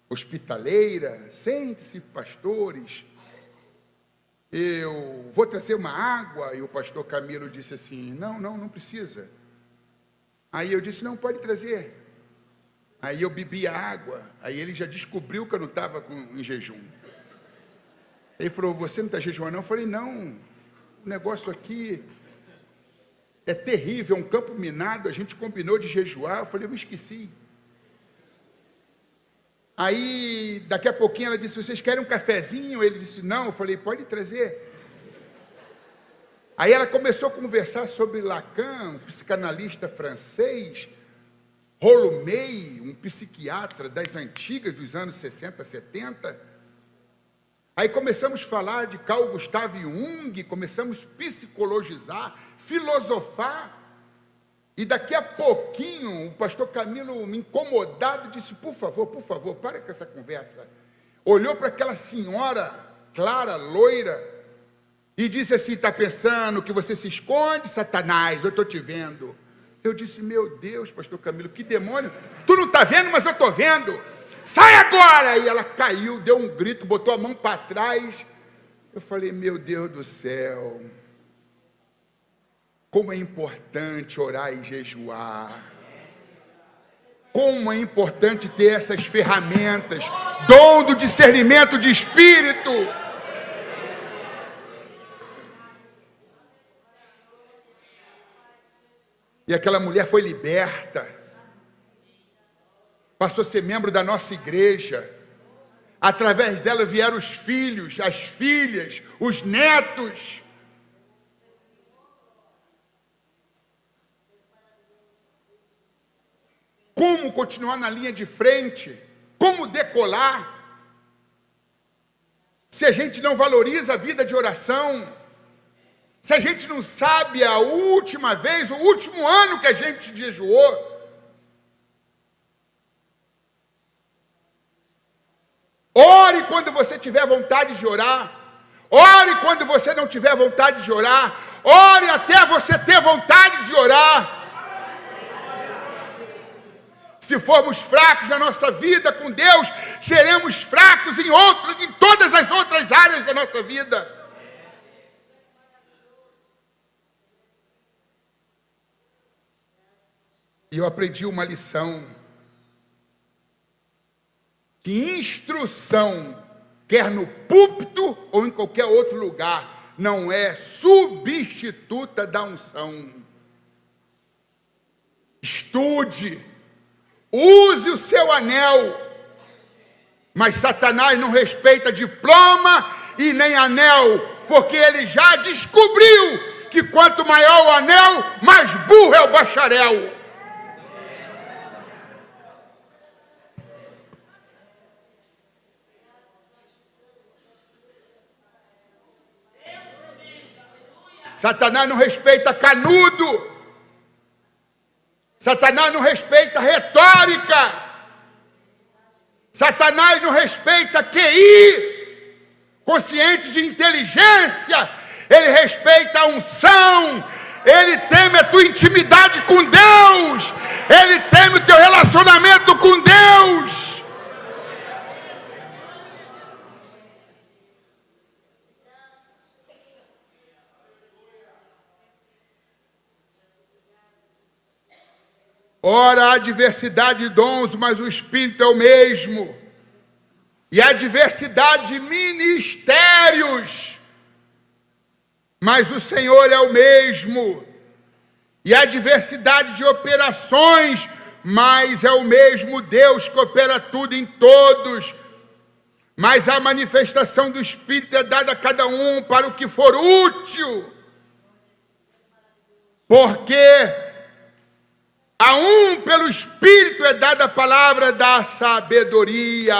hospitaleira. Sente-se, pastores, eu vou trazer uma água. E o pastor Camilo disse assim, não precisa. Aí eu disse, não, pode trazer. Aí eu bebi a água, aí ele já descobriu que eu não estava em jejum. Ele falou, você não está jejuando não? Eu falei, não, o negócio aqui é terrível, é um campo minado, a gente combinou de jejuar. Eu falei, eu me esqueci. Aí, daqui a pouquinho ela disse, vocês querem um cafezinho? Ele disse, não. Eu falei, pode trazer. Aí ela começou a conversar sobre Lacan, um psicanalista francês, Rolomei, um psiquiatra das antigas, dos anos 60, 70. Aí começamos a falar de Carl Gustav Jung, começamos a psicologizar, filosofar. E daqui a pouquinho, o pastor Camilo, me incomodado, disse, por favor, para com essa conversa. Olhou para aquela senhora, clara, loira, e disse assim, está pensando que você se esconde, Satanás? Eu estou te vendo. Eu disse, meu Deus, pastor Camilo, que demônio. Tu não está vendo, mas eu estou vendo. Sai agora! E ela caiu, deu um grito, botou a mão para trás. Eu falei, meu Deus do céu. Como é importante orar e jejuar. Como é importante ter essas ferramentas. Dom do discernimento de espírito. E aquela mulher foi liberta. Passou a ser membro da nossa igreja. Através dela vieram os filhos, as filhas, os netos. Como continuar na linha de frente? Como decolar? Se a gente não valoriza a vida de oração, se a gente não sabe a última vez, o último ano que a gente jejuou. Ore quando você tiver vontade de orar. Ore quando você não tiver vontade de orar. Ore até você ter vontade de orar. Se formos fracos na nossa vida com Deus, seremos fracos em todas as outras áreas da nossa vida. E eu aprendi uma lição, que instrução, quer no púlpito ou em qualquer outro lugar, não é substituta da unção. Estude, use o seu anel, mas Satanás não respeita diploma e nem anel, porque ele já descobriu que quanto maior o anel, mais burro é o bacharel. Satanás não respeita canudo. Satanás não respeita retórica. Satanás não respeita QI, consciente de inteligência. Ele respeita a unção. Ele teme a tua intimidade com Deus. Ele teme o teu relacionamento com Deus. Ora, há diversidade de dons, mas o Espírito é o mesmo. E há diversidade de ministérios, mas o Senhor é o mesmo. E há diversidade de operações, mas é o mesmo Deus que opera tudo em todos. Mas a manifestação do Espírito é dada a cada um para o que for útil. Porque a um pelo Espírito é dada a palavra da sabedoria.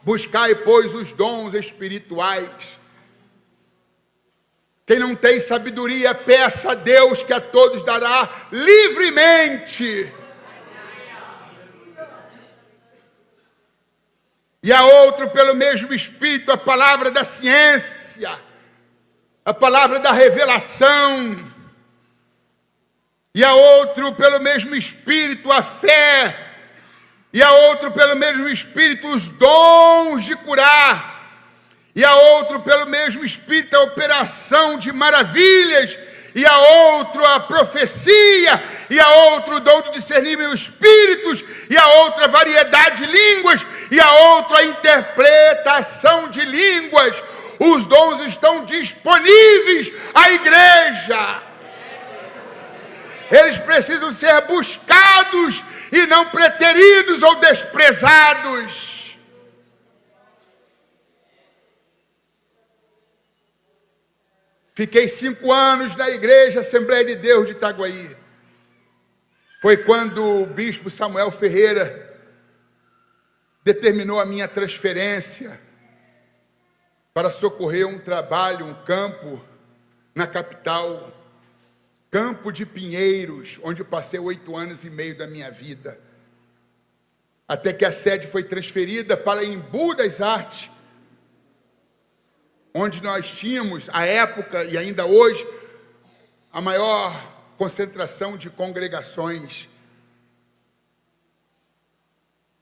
Buscai, pois, os dons espirituais. Quem não tem sabedoria, peça a Deus, que a todos dará livremente. E a outro pelo mesmo Espírito a palavra da ciência, a palavra da revelação. E a outro pelo mesmo Espírito a fé, e a outro pelo mesmo Espírito os dons de curar, e a outro pelo mesmo Espírito a operação de maravilhas, e a outro a profecia, e a outro o dom de discernir os espíritos, e a outra variedade de línguas, e a outra a interpretação de línguas. Os dons estão disponíveis à igreja. Eles precisam ser buscados e não preteridos ou desprezados. Fiquei 5 anos na igreja Assembleia de Deus de Itaguaí. Foi quando o bispo Samuel Ferreira determinou a minha transferência para socorrer um trabalho, um campo na capital, Campo de Pinheiros, onde eu passei 8 anos e meio da minha vida. Até que a sede foi transferida para Embu das Artes, onde nós tínhamos, à época e ainda hoje, a maior concentração de congregações.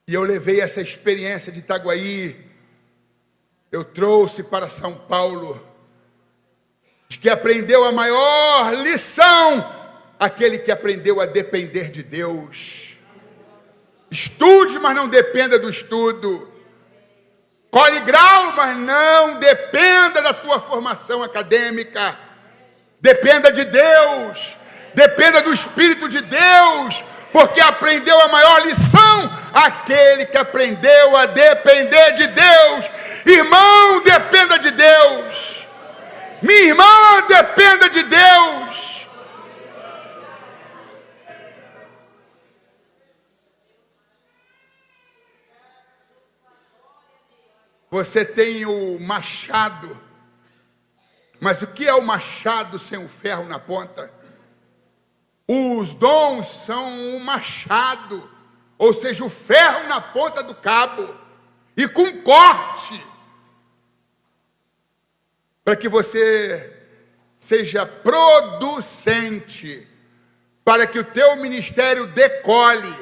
E eu levei essa experiência de Itaguaí, eu trouxe para São Paulo, de que aprendeu a maior lição, aquele que aprendeu a depender de Deus. Estude, mas não dependa do estudo. Colhe grau, mas não dependa da tua formação acadêmica. Dependa de Deus, dependa do Espírito de Deus, porque aprendeu a maior lição, aquele que aprendeu a depender de Deus. Irmão, dependa de Deus. Minha irmã, dependa de Deus. Você tem o machado, mas o que é o machado sem o ferro na ponta? Os dons são o machado, ou seja, o ferro na ponta do cabo, e com corte, para que você seja producente, para que o teu ministério decole,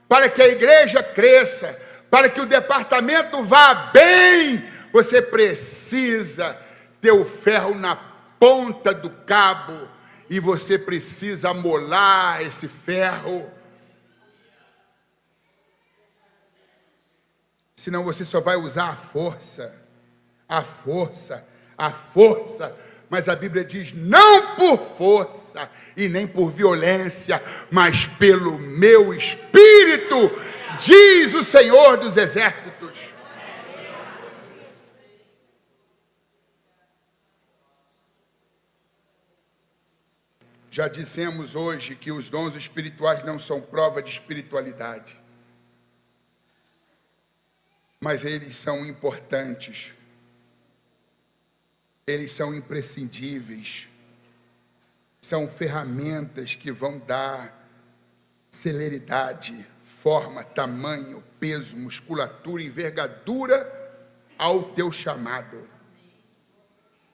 para que a igreja cresça, para que o departamento vá bem. Você precisa ter o ferro na ponta do cabo, e você precisa amolar esse ferro. Senão você só vai usar a força, a força, mas a Bíblia diz: não por força e nem por violência, mas pelo meu Espírito, diz o Senhor dos Exércitos. Já dissemos hoje que os dons espirituais não são prova de espiritualidade, mas eles são importantes, eles são imprescindíveis, são ferramentas que vão dar celeridade, forma, tamanho, peso, musculatura, envergadura ao teu chamado,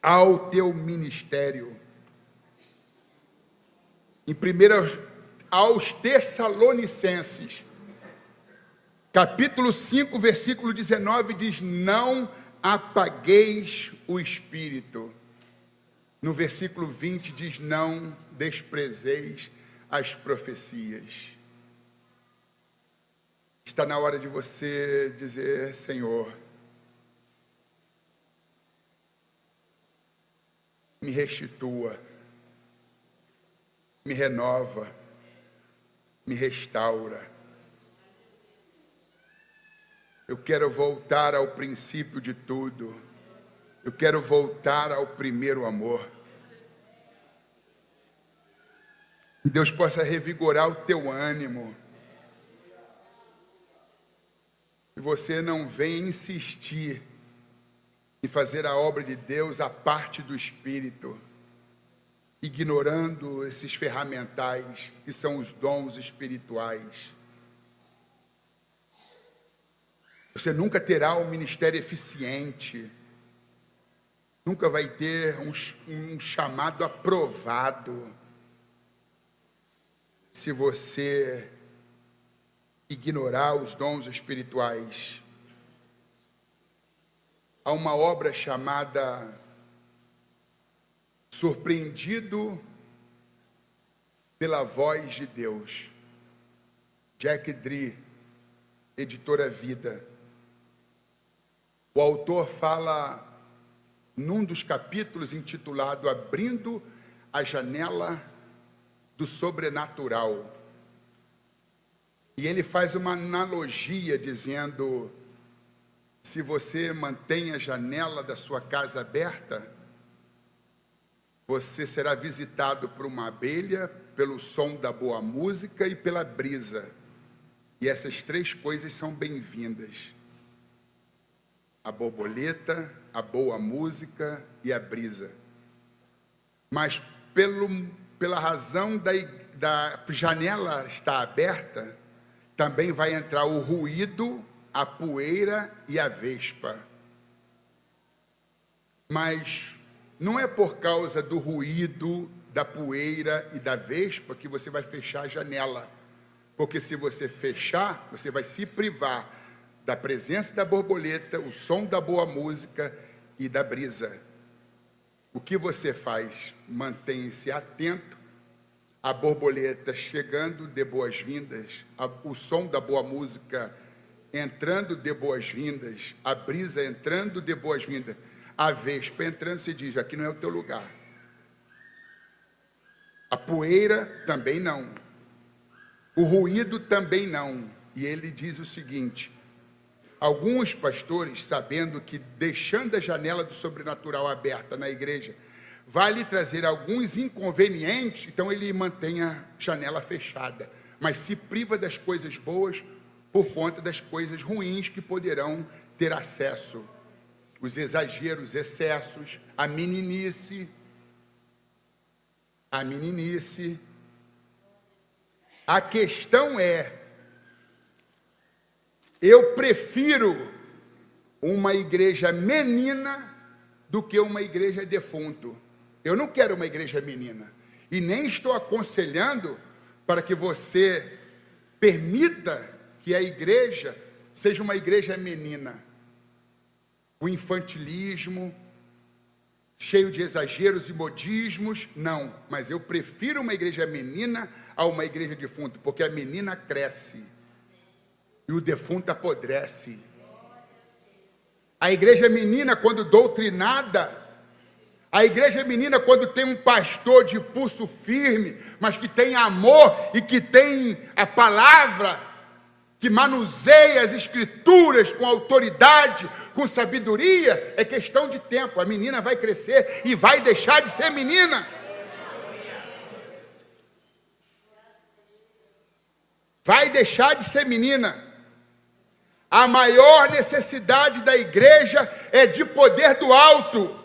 ao teu ministério. Em 1 aos Tessalonicenses, capítulo 5, versículo 19, diz: não apagueis o espírito. No versículo 20 diz: não desprezeis as profecias. Está na hora de você dizer: Senhor, me restitua, me renova, me restaura. Eu quero voltar ao princípio de tudo. Eu quero voltar ao primeiro amor. Que Deus possa revigorar o teu ânimo. E você não venha insistir em fazer a obra de Deus à parte do Espírito, ignorando esses ferramentais que são os dons espirituais. Você nunca terá um ministério eficiente, nunca vai ter um chamado aprovado, se você ignorar os dons espirituais. Há uma obra chamada Surpreendido pela Voz de Deus, Jack Dee, editora Vida. O autor fala num dos capítulos intitulado Abrindo a Janela do Sobrenatural. E ele faz uma analogia dizendo: se você mantém a janela da sua casa aberta, você será visitado por uma abelha, pelo som da boa música e pela brisa. E essas três coisas são bem-vindas: a borboleta, a boa música e a brisa. Mas pela razão da janela estar aberta, também vai entrar o ruído, a poeira e a vespa. Mas não é por causa do ruído, da poeira e da vespa que você vai fechar a janela. Porque se você fechar, você vai se privar da presença da borboleta, o som da boa música e da brisa. O que você faz? Mantenha-se atento. A borboleta chegando, dê boas-vindas. O som da boa música entrando, dê boas-vindas. A brisa entrando, dê boas-vindas. A vespa entrando, se diz: aqui não é o teu lugar. A poeira também não. O ruído também não. E ele diz o seguinte: alguns pastores, sabendo que deixando a janela do sobrenatural aberta na igreja vai lhe trazer alguns inconvenientes, então ele mantém a janela fechada, mas se priva das coisas boas por conta das coisas ruins que poderão ter acesso. Os exageros, excessos, a meninice. A questão é: eu prefiro uma igreja menina do que uma igreja defunto. Eu não quero uma igreja menina. E nem estou aconselhando para que você permita que a igreja seja uma igreja menina. O infantilismo, cheio de exageros e modismos, não. Mas eu prefiro uma igreja menina a uma igreja defunta, porque a menina cresce e o defunto apodrece. A igreja menina, quando doutrinada, A igreja menina, quando tem um pastor de pulso firme, mas que tem amor e que tem a palavra, que manuseia as escrituras com autoridade, com sabedoria, é questão de tempo. A menina vai crescer e vai deixar de ser menina. Vai deixar de ser menina. A maior necessidade da igreja é de poder do alto.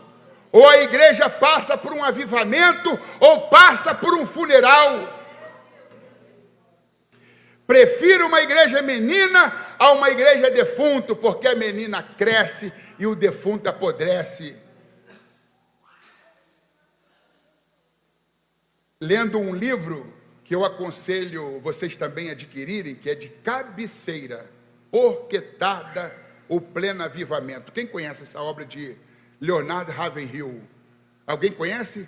Ou a igreja passa por um avivamento, ou passa por um funeral. Prefiro uma igreja menina a uma igreja defunto, porque a menina cresce e o defunto apodrece. Lendo um livro que eu aconselho vocês também adquirirem, que é de cabeceira, Porque Tarda o Pleno Avivamento. Quem conhece essa obra de Leonard Ravenhill? Alguém conhece?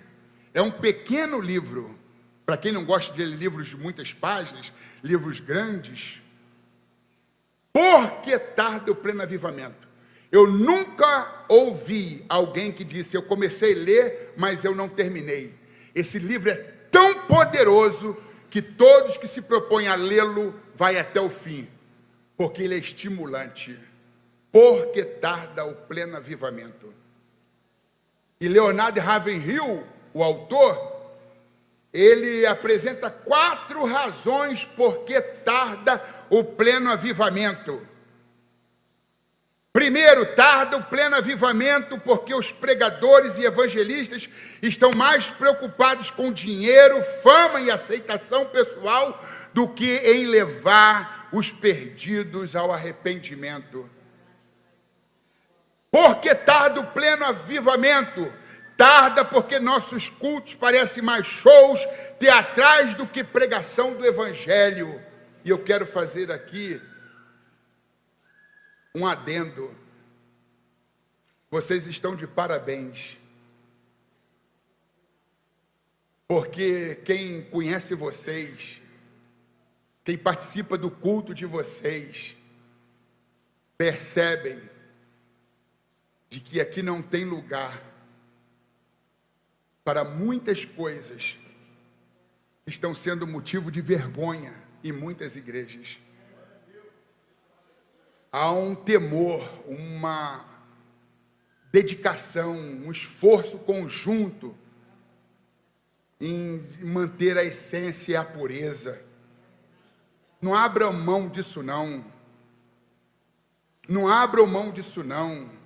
É um pequeno livro. Para quem não gosta de ler livros de muitas páginas, livros grandes. Por que tarda o pleno avivamento? Eu nunca ouvi alguém que disse: eu comecei a ler, mas eu não terminei. Esse livro é tão poderoso que todos que se propõem a lê-lo vai até o fim, porque ele é estimulante. Por que tarda o pleno avivamento? E Leonard Ravenhill, o autor, ele apresenta 4 razões por que tarda o pleno avivamento. Primeiro, tarda o pleno avivamento porque os pregadores e evangelistas estão mais preocupados com dinheiro, fama e aceitação pessoal do que em levar os perdidos ao arrependimento. Por que tarda o pleno avivamento? Tarda porque nossos cultos parecem mais shows teatrais do que pregação do Evangelho. E eu quero fazer aqui um adendo. Vocês estão de parabéns. Porque quem conhece vocês, quem participa do culto de vocês, percebem de que aqui não tem lugar para muitas coisas que estão sendo motivo de vergonha em muitas igrejas. Há um temor, uma dedicação, um esforço conjunto em manter a essência e a pureza. Não abram mão disso não. Não abram mão disso não.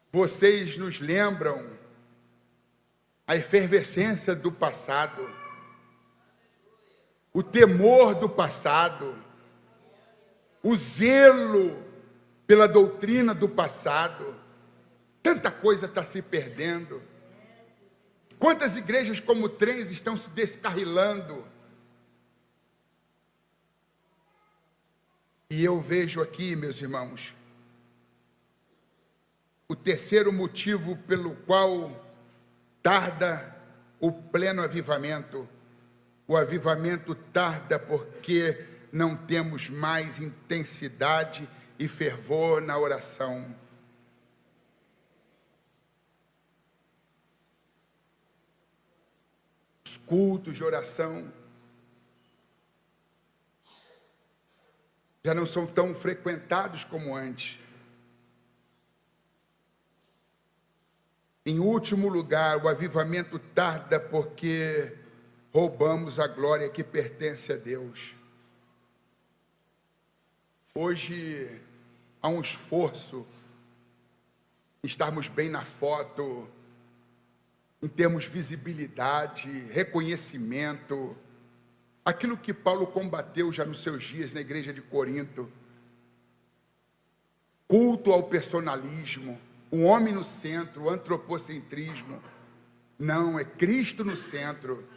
Vocês nos lembram a efervescência do passado, o temor do passado, o zelo pela doutrina do passado. Tanta coisa está se perdendo. Quantas igrejas como trens estão se descarrilando? E eu vejo aqui, meus irmãos, o terceiro motivo pelo qual tarda o pleno avivamento. O avivamento tarda porque não temos mais intensidade e fervor na oração. Os cultos de oração já não são tão frequentados como antes. Em último lugar, o avivamento tarda porque roubamos a glória que pertence a Deus. Hoje há um esforço em estarmos bem na foto, em termos visibilidade, reconhecimento. Aquilo que Paulo combateu já nos seus dias na igreja de Corinto. Culto ao personalismo. O homem no centro, o antropocentrismo. Não, é Cristo no centro.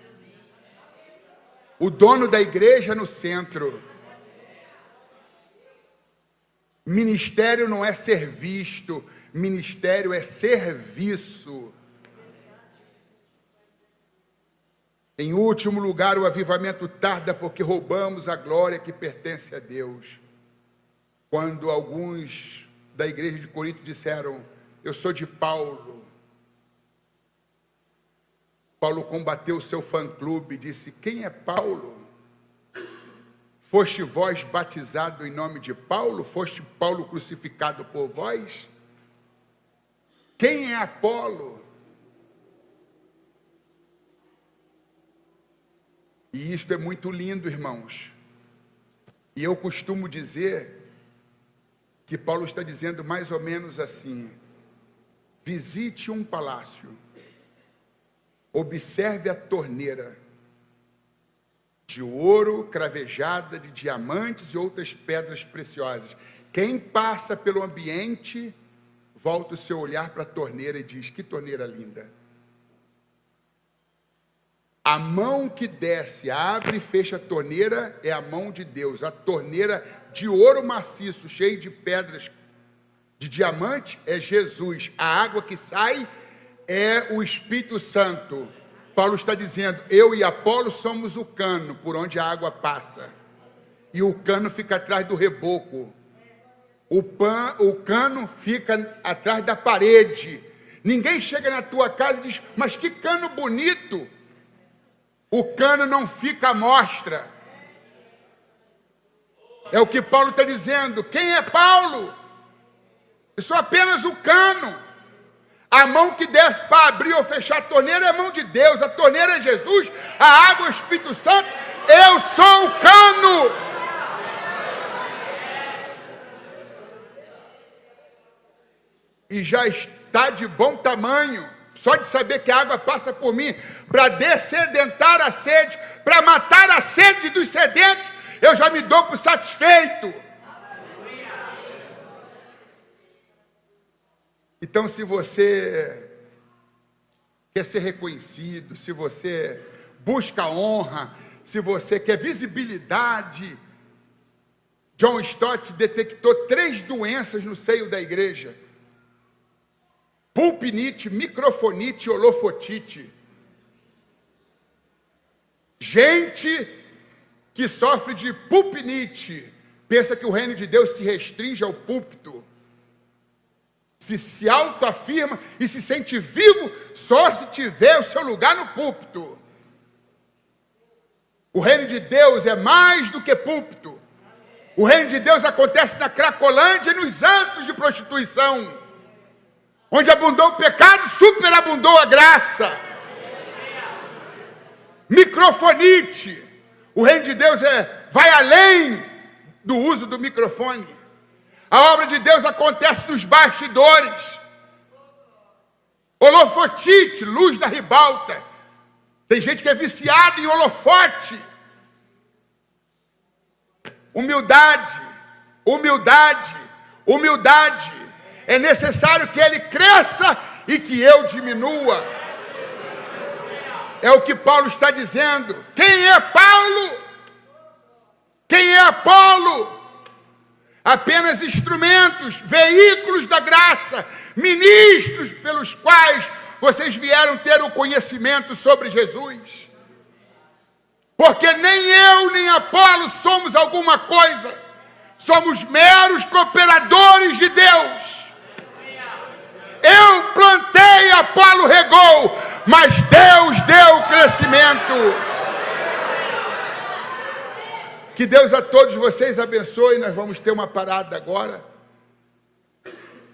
O dono da igreja no centro. Ministério não é ser visto, ministério é serviço. Em último lugar, o avivamento tarda porque roubamos a glória que pertence a Deus. Quando alguns da igreja de Corinto disseram: eu sou de Paulo, Paulo combateu o seu fã-clube e disse: quem é Paulo? Foste vós batizado em nome de Paulo? Foste Paulo crucificado por vós? Quem é Apolo? E isto é muito lindo, irmãos. E eu costumo dizer que Paulo está dizendo mais ou menos assim: visite um palácio, observe a torneira de ouro cravejada de diamantes e outras pedras preciosas. Quem passa pelo ambiente, volta o seu olhar para a torneira e diz: que torneira linda. A mão que desce, abre e fecha a torneira é a mão de Deus. A torneira de ouro maciço, cheio de pedras de diamante, é Jesus. A água que sai é o Espírito Santo. Paulo está dizendo: eu e Apolo somos o cano por onde a água passa. E o cano fica atrás do reboco. O cano fica atrás da parede. Ninguém chega na tua casa e diz: mas que cano bonito. O cano não fica à mostra. É o que Paulo está dizendo. Quem é Paulo? Eu sou apenas o cano. A mão que desce para abrir ou fechar a torneira é a mão de Deus. A torneira é Jesus. A água é o Espírito Santo. Eu sou o cano. E já está de bom tamanho, só de saber que a água passa por mim, para dessedentar a sede, para matar a sede dos sedentos, eu já me dou por satisfeito. Então, se você quer ser reconhecido, se você busca honra, se você quer visibilidade, John Stott detectou 3 doenças no seio da igreja: pulpinite, microfonite e holofotite. Gente que sofre de pulpinite pensa que o reino de Deus se restringe ao púlpito, se autoafirma e se sente vivo só se tiver o seu lugar no púlpito. O reino de Deus é mais do que púlpito. O reino de Deus acontece na Cracolândia e nos antros de prostituição. Onde abundou o pecado, superabundou a graça. Microfonite. O reino de Deus vai além do uso do microfone. A obra de Deus acontece nos bastidores. Holofotite, luz da ribalta. Tem gente que é viciada em holofote. Humildade, humildade, humildade. É necessário que ele cresça e que eu diminua. É o que Paulo está dizendo. Quem é Paulo? Quem é Apolo? Apenas instrumentos, veículos da graça, ministros pelos quais vocês vieram ter o conhecimento sobre Jesus. Porque nem eu nem Apolo somos alguma coisa. Somos meros cooperadores de Deus. Eu plantei, Apolo regou, mas Deus deu o crescimento. Que Deus a todos vocês abençoe. Nós vamos ter uma parada agora.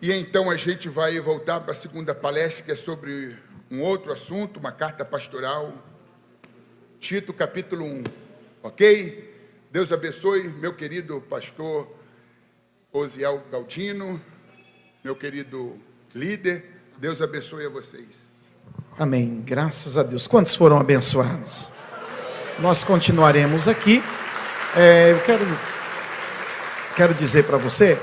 E então a gente vai voltar para a segunda palestra, que é sobre um outro assunto, uma carta pastoral. Tito, capítulo 1. Ok? Deus abençoe, meu querido pastor Osiel Galdino, meu querido líder. Deus abençoe a vocês. Amém. Graças a Deus. Quantos foram abençoados? Nós continuaremos aqui. Eu quero dizer para você